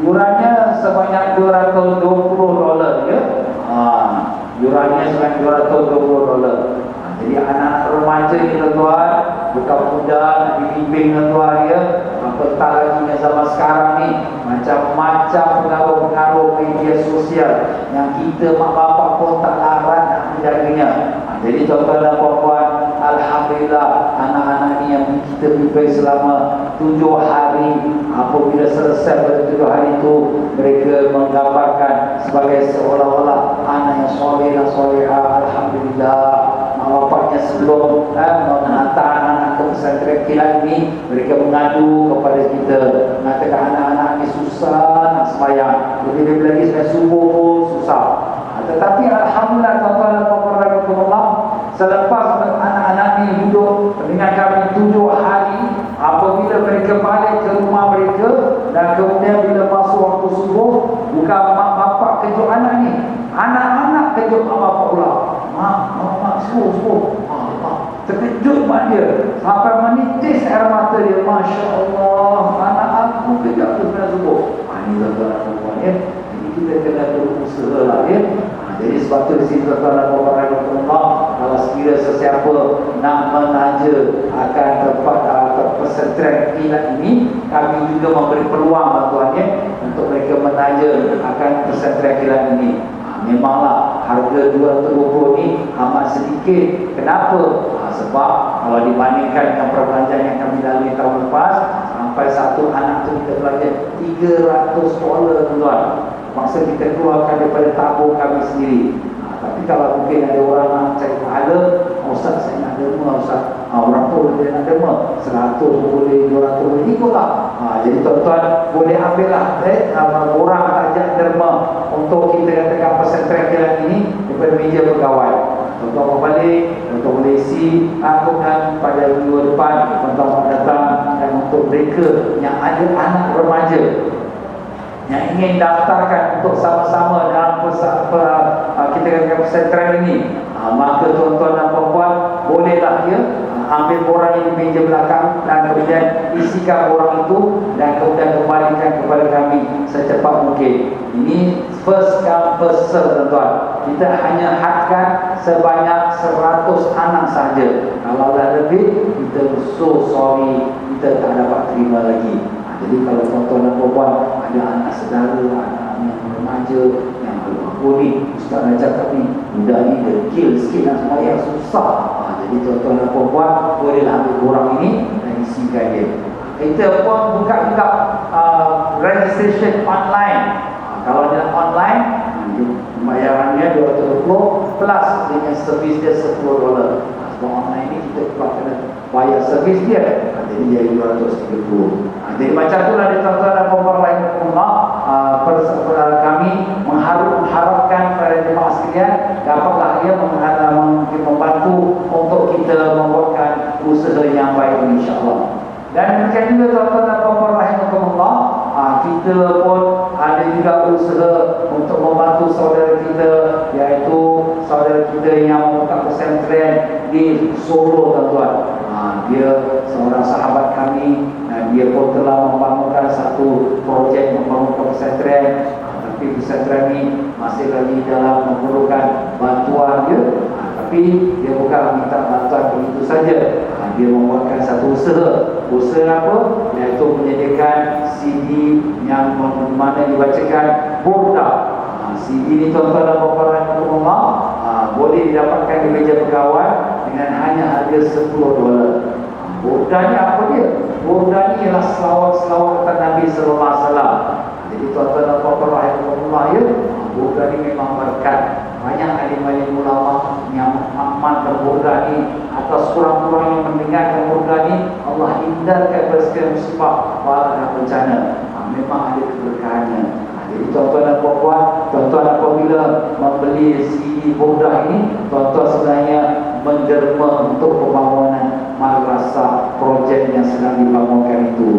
yurannya sebanyak $220 ya. Yurannya sebanyak $220. Jadi anak-anak remaja ni tuan-tuan, bukan muda nak dibimbing tuan-tuan ya. Apatah lagi zaman sekarang ni, macam-macam pengaruh-pengaruh media sosial yang kita mak bapak pun tak larat nak menjaganya. Jadi tuan-tuan dan puan-puan, alhamdulillah anak-anak ni yang kita bimbing selama 7 hari, apabila selesai pada 7 hari itu, mereka menggambarkan sebagai seolah-olah anak yang soleh dan solehah. Alhamdulillah, mak bapaknya sebelum menghantar anak ke pesantren kilat ini, mereka mengadu kepada kita, mengatakan anak-anak ni susah nak sembahyang, lebih lagi sampai subuh susah. Tetapi alhamdulillah tuan-tuan dan puan-puan rahimahumullah, selepas anak-anak ni duduk dengan kami 7 hari, apabila mereka balik ke rumah mereka dan kemudian bila masuk waktu subuh, bukan mak bapak kejut anak ni, anak-anak kejut mak bapak pula. Mak subuh terkejut mak dia sampai menitis air mata dia. Masya Allah, anak aku kejap tu kena subuh. Ini tuan-tuan dan puan ya. Jadi kita kena berusaha lah ya. Jadi sebab tu di sini tuan-tuan dan puan rahimahumullah, kalau sekiranya sesiapa nak menaja akan tempat pesantren kilat ini, kami juga memberi peluang bantuannya untuk mereka menaja akan pesantren kilat ini. Memanglah harga 220 ni amat sedikit. Kenapa? Sebab kalau dibandingkan dengan perbelanjaan yang kami lalui tahun lepas, sampai satu anak tu kita belanja $300 tuan. Maksud kita keluarkan daripada tabung kami sendiri. Tapi kalau mungkin ada orang nak cari pahala, Ustaz saya nak derma Ustaz, berapa boleh nak derma? 100 boleh, 200 boleh, ikutlah. Jadi tuan-tuan boleh ambil lah orang tajak derma untuk kita katakan pesantren kilat ini daripada meja pegawai. Tuan-tuan berbalik, tuan-tuan boleh isi angkutan pada minggu depan, tuan-tuan datang, dan untuk mereka yang ada anak remaja yang ingin daftarkan untuk sama-sama dalam kita katakan pesantren ini, maka tuan-tuan dan puan-puan bolehlah ya ambil borang yang di meja belakang dan kemudian isikan borang itu dan kemudian kembalikan kepada kami secepat mungkin. Ini first come first serve tuan-tuan. Kita hanya hadkan sebanyak 100 anak saja. Kalau dah lebih, kita so sorry, kita tak dapat terima lagi. Jadi kalau tuan-tuan dan puan-puan ada anak saudara, anak yang remaja yang aku ni, Ustaz nak cakap ni, budak ni degil sikit nak sembahyang susah. Jadi tuan-tuan dan puan-puan bolehlah ambil borang ini dan isikan dia. Kita pun buka juga registration online. Kalau dia online, bayarannya $220 plus dengan servis dia $10. Sebab online ni kita kena bayar servis dia, jadi jadi $230. Jadi macam itulah dia tuan-tuan dan puan-puan rahimahumullah, kami mengharapkan pada jemaah sekalian dapatlah ia membantu untuk kita membuatkan usaha yang baik insya-Allah. Dan demikian juga tuan-tuan dan puan-puan rahimakumullah, kita pun ada juga usaha untuk membantu saudara kita, iaitu saudara kita yang membuka pesantren di Solo tuan-tuan. Dia seorang sahabat kami dan dia pun telah membangunkan satu projek membangun pesantren. Tapi pesantren ini masih lagi dalam memerlukan bantuan dia. Tapi dia bukan minta bantuan begitu saja. Dia membuatkan satu usaha. Usaha apa? Iaitu menyediakan CD yang mana dibacakan burda. CD ini tuan-tuan dan puan-puan rahimakumullah, boleh didapatkan di meja pegawai dengan hanya harga $10. Burdanya apa dia? Burda ni ialah selawat-selawat kata Nabi sallallahu alaihi wasallam. Jadi tuan-tuan dan puan-puan rahimakumullah, ya, burda ni memang berkat. Banyak alim-alim ulama yang mengamalkan burda ni, atau sekurang-kurangnya mendengarkan burda ni, Allah hindarkan segala musibah, bala bencana. Memang ada keberkahannya. Jadi tuan-tuan dan puan-puan, tuan-tuan apabila membeli CD burda ini, tuan-tuan sebenarnya menderma untuk pembangunan madrasah projek yang sedang dibangunkan itu.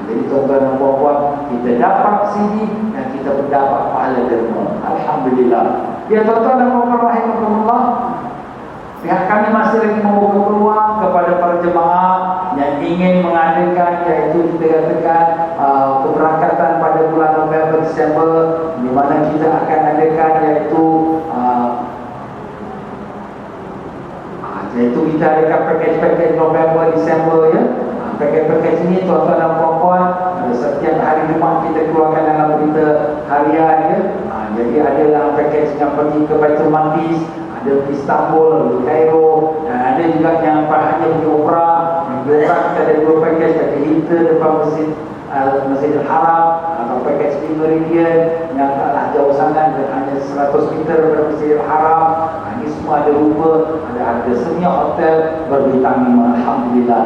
Jadi tuan-tuan dan puan-puan, kita dapat CD dan kita mendapat pahala derma. Alhamdulillah. Ya tuan-tuan dan puan-puan rahimakumullah, pihak kami masih lagi membuka peluang kepada para jemaah yang ingin mengadakan, iaitu kita katakan keberangkatan pada bulan November Disember, di mana kita akan adakan iaitu kita adakan package November Disember, ya. Package ini tuan-tuan dan puan-puan, setiap hari Jumaat kita keluarkan dalam berita harian, ya. Jadi adalah package yang pergi ke Baitul Maqdis, ada di Istanbul, di Kairo, dan ada juga yang hanya pergi umrah. Yang kita ada dua package, ada Hilton depan Masjidil Haram, atau package di Meridian yang taklah jauh sangat dan hanya 100 meter dari Masjidil Haram. Ini semua ada rumah, ada harga semua hotel berbintang 5. Alhamdulillah.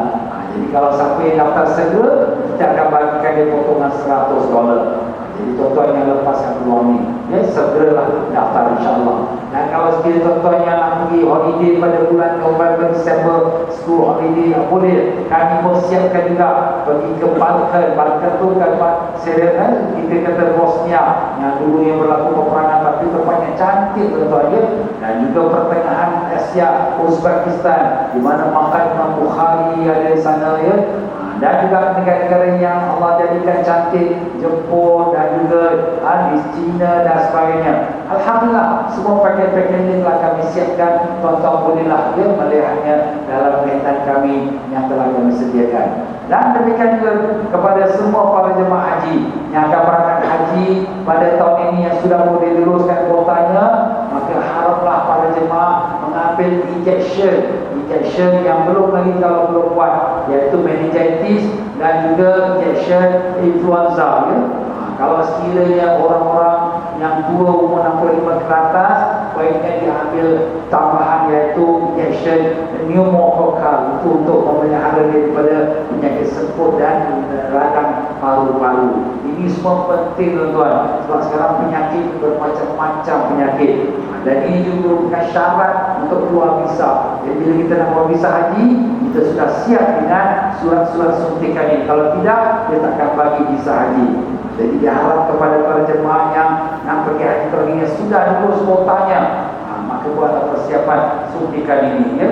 Jadi kalau siapa yang daftar segera, kita akan bagikan dia potongan $100. Jadi tuan-tuan yang lepaskan peluang ni, ya, segeralah daftar insyaAllah. Dan kalau sekiranya tuan-tuan yang nak pergi holiday pada bulan November, Disember, school holiday, boleh. Kami persiapkan juga pergi ke Balkan tu kan, Serena, kita kata Bosnia, yang dulunya berlaku peperangan, tapi tempatnya cantik tuan-tuan, ya. Dan juga pertengahan Asia, Uzbekistan, di mana makan Imam Bukhari ada di sana, ya. Dan juga negara-negara yang Allah jadikan cantik, Jepun dan juga di China dan sebagainya. Alhamdulillah, semua paket-paket ini telah kami siapkan. Tuan-tuan bolehlah, ya, melihatnya dalam netan kami yang telah kami sediakan. Dan demikian juga kepada semua para jemaah haji yang akan berangkat haji pada tahun ini yang sudah boleh diluluskan kuotanya, maka haraplah para jemaah mengambil injection yang belum lagi kalau belum buat, iaitu meningitis dan juga injection influenza, ya. Kalau sekiranya orang-orang yang tua umur 65 ke atas, baiknya diambil tambahan, iaitu injection pneumococcal, itu untuk memelihara daripada penyakit semput dan radang paru-paru. Ini semua penting tuan-tuan, sebab sekarang penyakit bermacam-macam penyakit, dan ini juga bukan syarat untuk keluar visa. Jadi bila kita nak keluar visa haji, kita sudah siap dengan surat-surat suntikan ini. Kalau tidak, dia takkan bagi visa haji. Jadi diharap kepada para jemaah yang nak pergi haji tahun ini sudah dilulus kuotanya, maka buatlah persiapan suntikan ini, ya.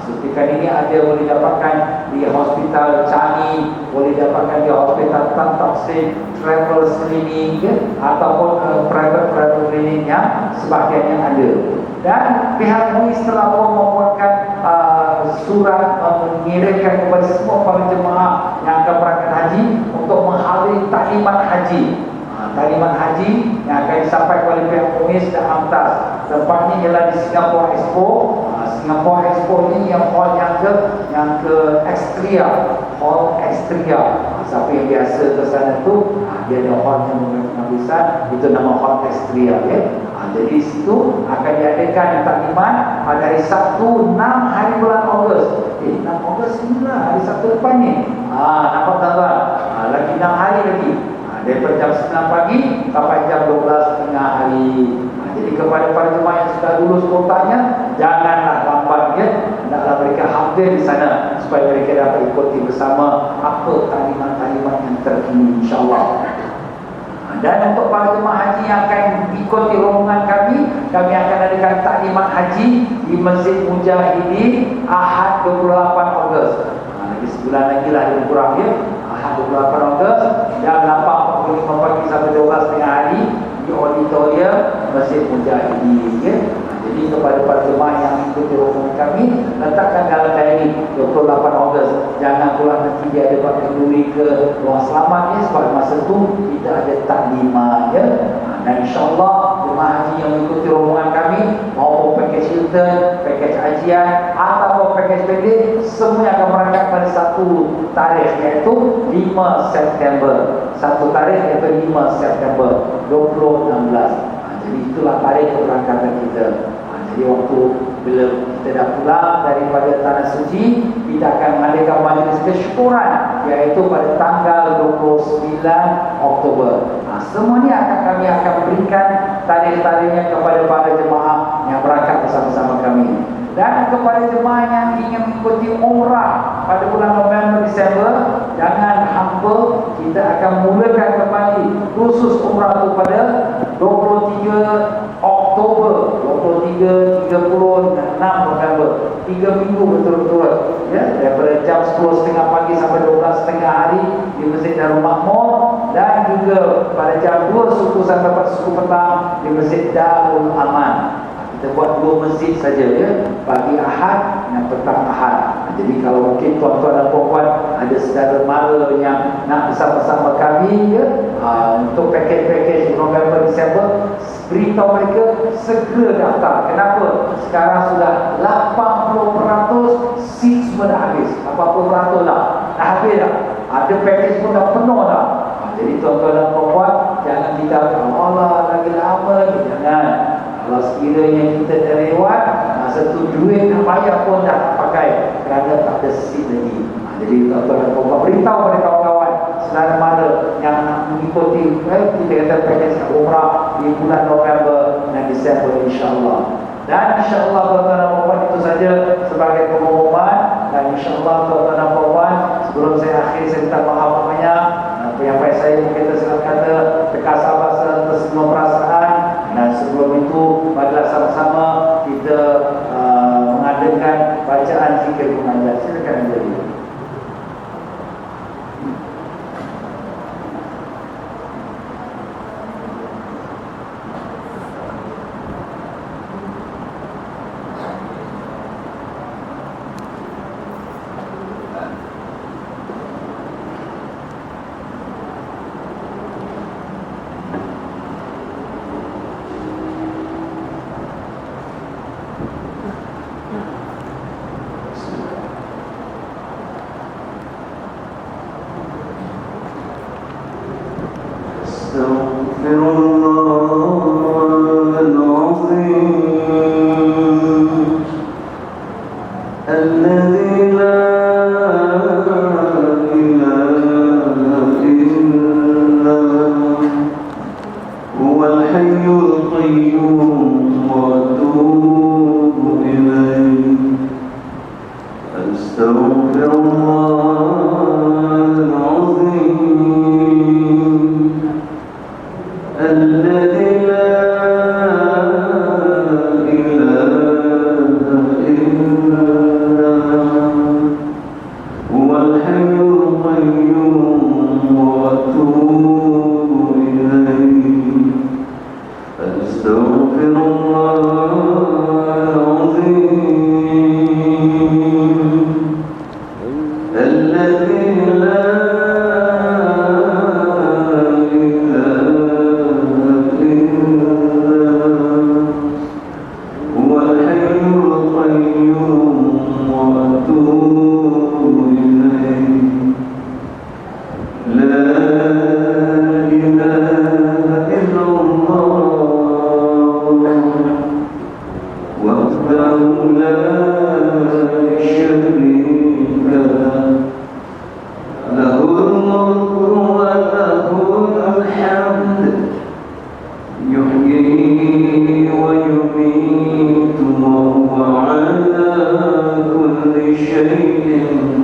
Suntikan ini ada boleh dapatkan di Hospital Changi, boleh dapatkan di Hospital Tan Tock Seng Travel Clinic, ya, ataupun private clinic yang sebahagiannya ada. Dan pihak MUIS telah membuatkan surat mengirimkan kepada semua para jemaah yang akan berangkat haji untuk menghadiri taklimat haji. Taklimat haji yang akan disampaikan oleh pihak MUIS dan AMTAS. Tempatnya ialah di Singapore Expo. Singapore Expo ini yang hall yang ke Extria, Hall Extria. Siapa yang biasa ke sana tu, dia ada hall yang menghabiskan, itu nama Hall Extria, ya. Jadi situ akan diadakan taklimat pada hari Sabtu 6 hari bulan Ogos. 6 Ogos ni lah, hari Sabtu depan ni. Nampak tuan-tuan? Lagi 6 hari lagi. Daripada jam 9 pagi sampai jam 12 tengah hari. Jadi kepada para jemaah yang sudah lulus kuotanya, janganlah lambat, ya. hendaklah mereka hadir di sana supaya mereka dapat ikuti bersama apa taklimat-taklimat yang terkini, insya-Allah. Dan untuk para jemaah haji yang akan ikuti rombongan kami akan adakan taklimat haji di Masjid Mujahidin Ahad 28 Ogos. Lagi sebulan lagi lah lebih kurang ya. Ahad 28 Ogos jam 8.45 pagi sampai 12 tengah hari di auditorium Masjid Mujahidin ya. Jadi kepada para jemaah yang ikuti rombongan kami, letakkan dalam diary 28 Ogos. Jangan pula nanti dia ada kenduri ke ruang selamat ya, sebab masa tu kita ada taklimat ya. Dan insya-Allah jemaah haji yang mengikuti rombongan kami, maupun pakej Hilton, pakej hajian atau pakej pendek, semua akan berangkat pada satu tarikh, iaitu 5 September. Satu tarikh iaitu 5 September 2016. Jadi itulah tarikh keberangkatan kita. Jadi waktu bila kita dah pulang daripada Tanah Suci, kita akan mengadakan majlis kesyukuran, iaitu pada tanggal 29 Oktober. Semua ni kami akan berikan tarikh-tarikhnya kepada para jemaah yang berangkat bersama-sama kami. Dan kepada jemaah yang ingin mengikuti umrah pada bulan November Disember, jangan hampa, kita akan mulakan kembali khusus umrah itu pada 23 Oktober, 23, 30 dan 6 November. 3 minggu betul-betul ya, daripada jam 10.30 pagi sampai 12.30 hari di Masjid Darul Makmur, dan juga pada jam 2 suku sampai 4 suku petang di Masjid Darul Aman. Kita buat 2 masjid saja ya, pagi Ahad dan petang Ahad. Jadi kalau mungkin tuan-tuan dan puan-puan ada saudara mara yang nak bersama-sama kami ya, untuk pakej-pakej November Disember, beritahu mereka segera daftar. Kenapa? Sekarang sudah 80% seat semua dah habis. 80% lah dah habis dah. Ada pakej pun dah penuh dah. Jadi tuan-tuan dan puan-puan, jangan kita Allah lagi lama lagi, jangan. Kalau sekiranya kita terlewat, masa tu duit nak bayar pun dah tak pakai kerana tak ada seat lagi. Jadi tuan-tuan dan puan-puan, beritahu pada kawan-kawan saudara mara yang nak mengikuti kita kata pakej umrah di bulan November dan Disember, insya-Allah. Dan insya-Allah tuan-tuan dan puan-puan, itu saja sebagai pengumuman. Dan insya-Allah tuan-tuan dan puan-puan, sebelum saya akhiri, saya minta maaf banyak. Penyampaian saya mungkin tersilap kata, terkasar bahasa, tersemua perasaan. Dan sebelum itu, marilah sama-sama kita mengadakan bacaan zikir pengajian. Silakan menjadi.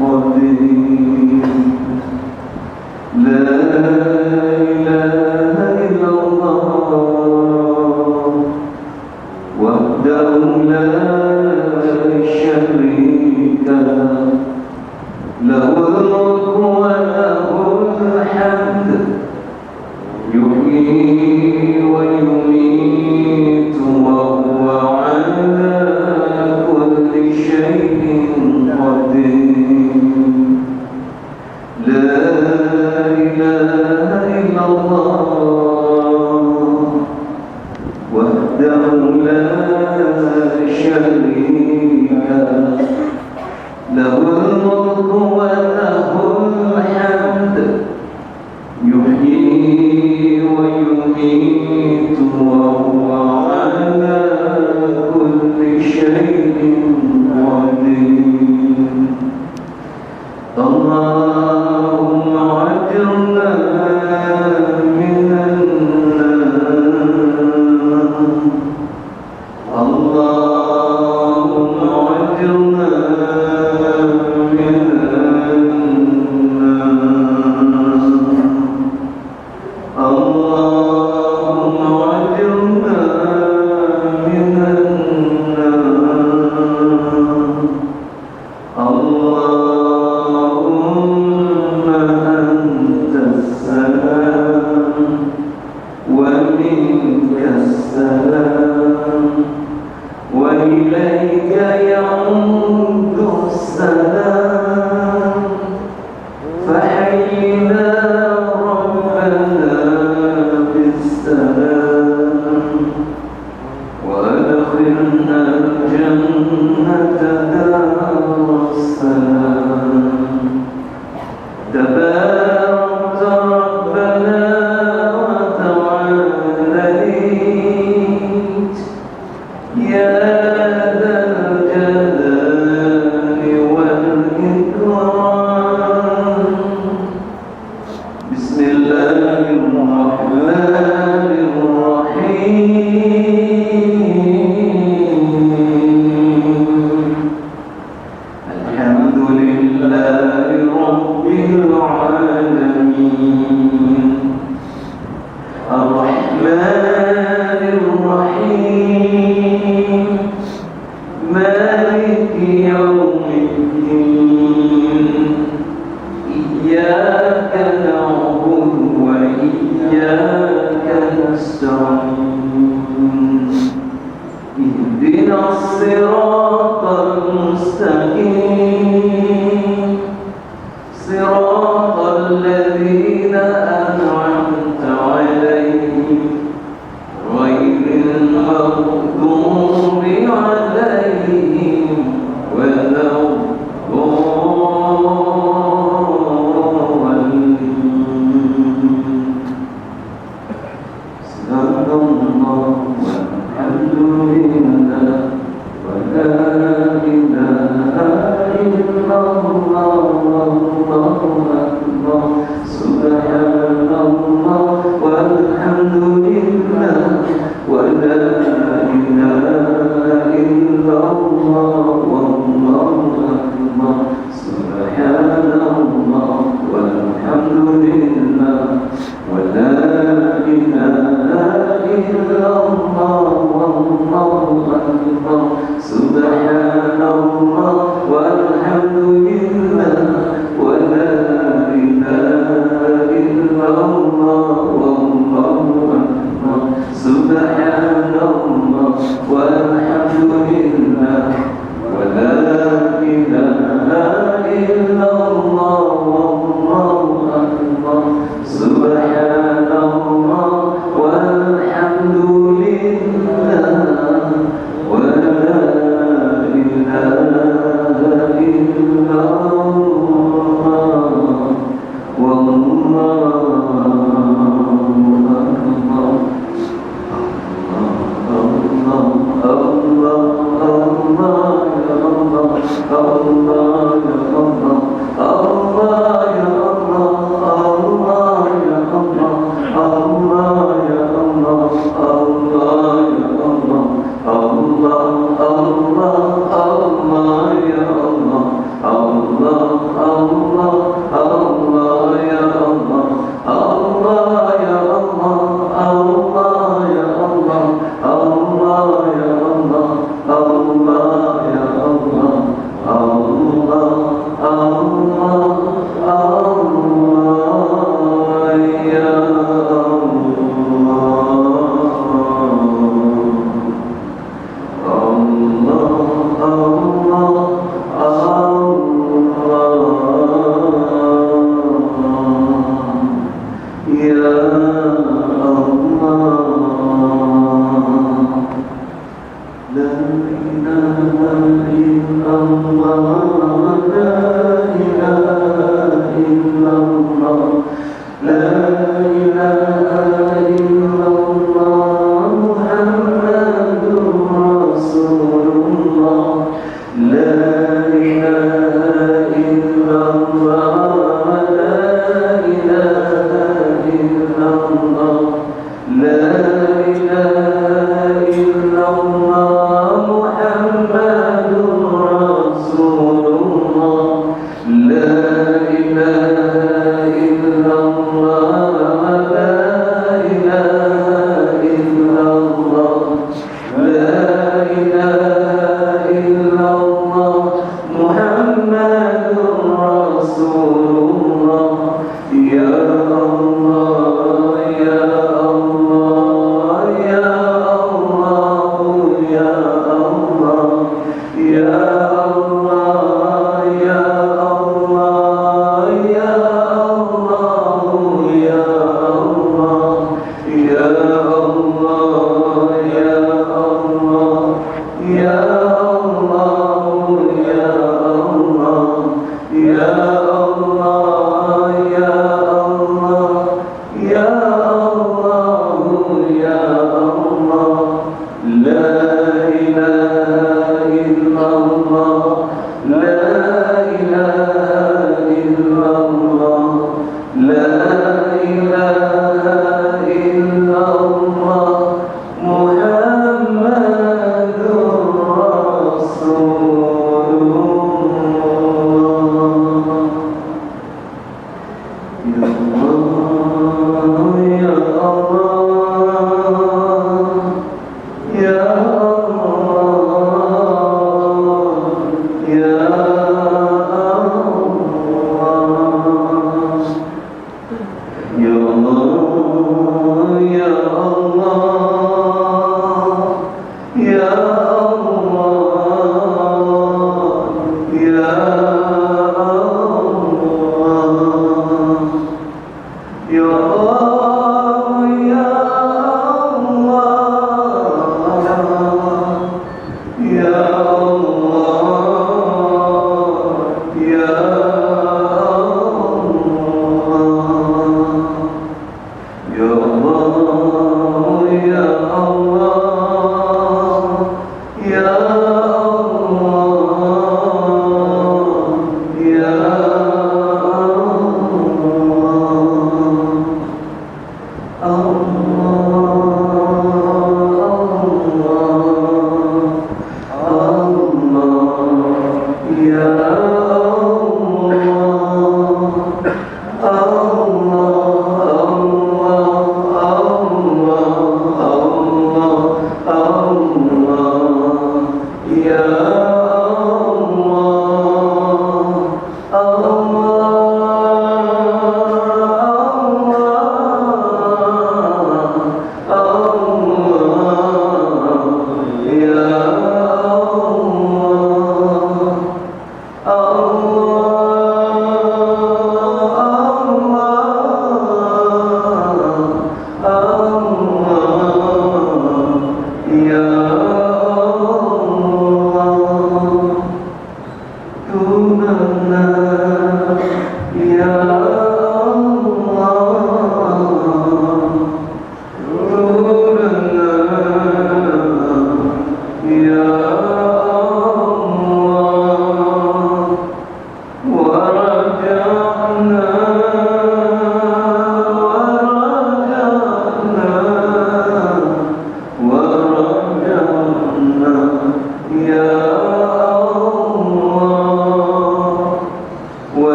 قدير لا إله إلا الله وحده لا شريك له له الملك وله الحمد يحيي ويميت وهو على كل شيء قدير لا إله إلا الله وحده لا شريك له له الملك وله الحمد يحيي ويميت وهو على كل شيء قدير اللهم أجرنا من النار اللهم أجرنا من النار اللهم أجرنا من النار اللهم أنت السلام ومنك السلام وإليك يعود السلام فحينا ربنا بالسلام وأدخلنا الجنة دار السلام تبارك ربنا وتعاليت يا ذا الجلال والإكرام بسم الله الرحمن الرحيم الحمد لله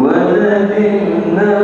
ونبينا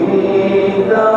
kita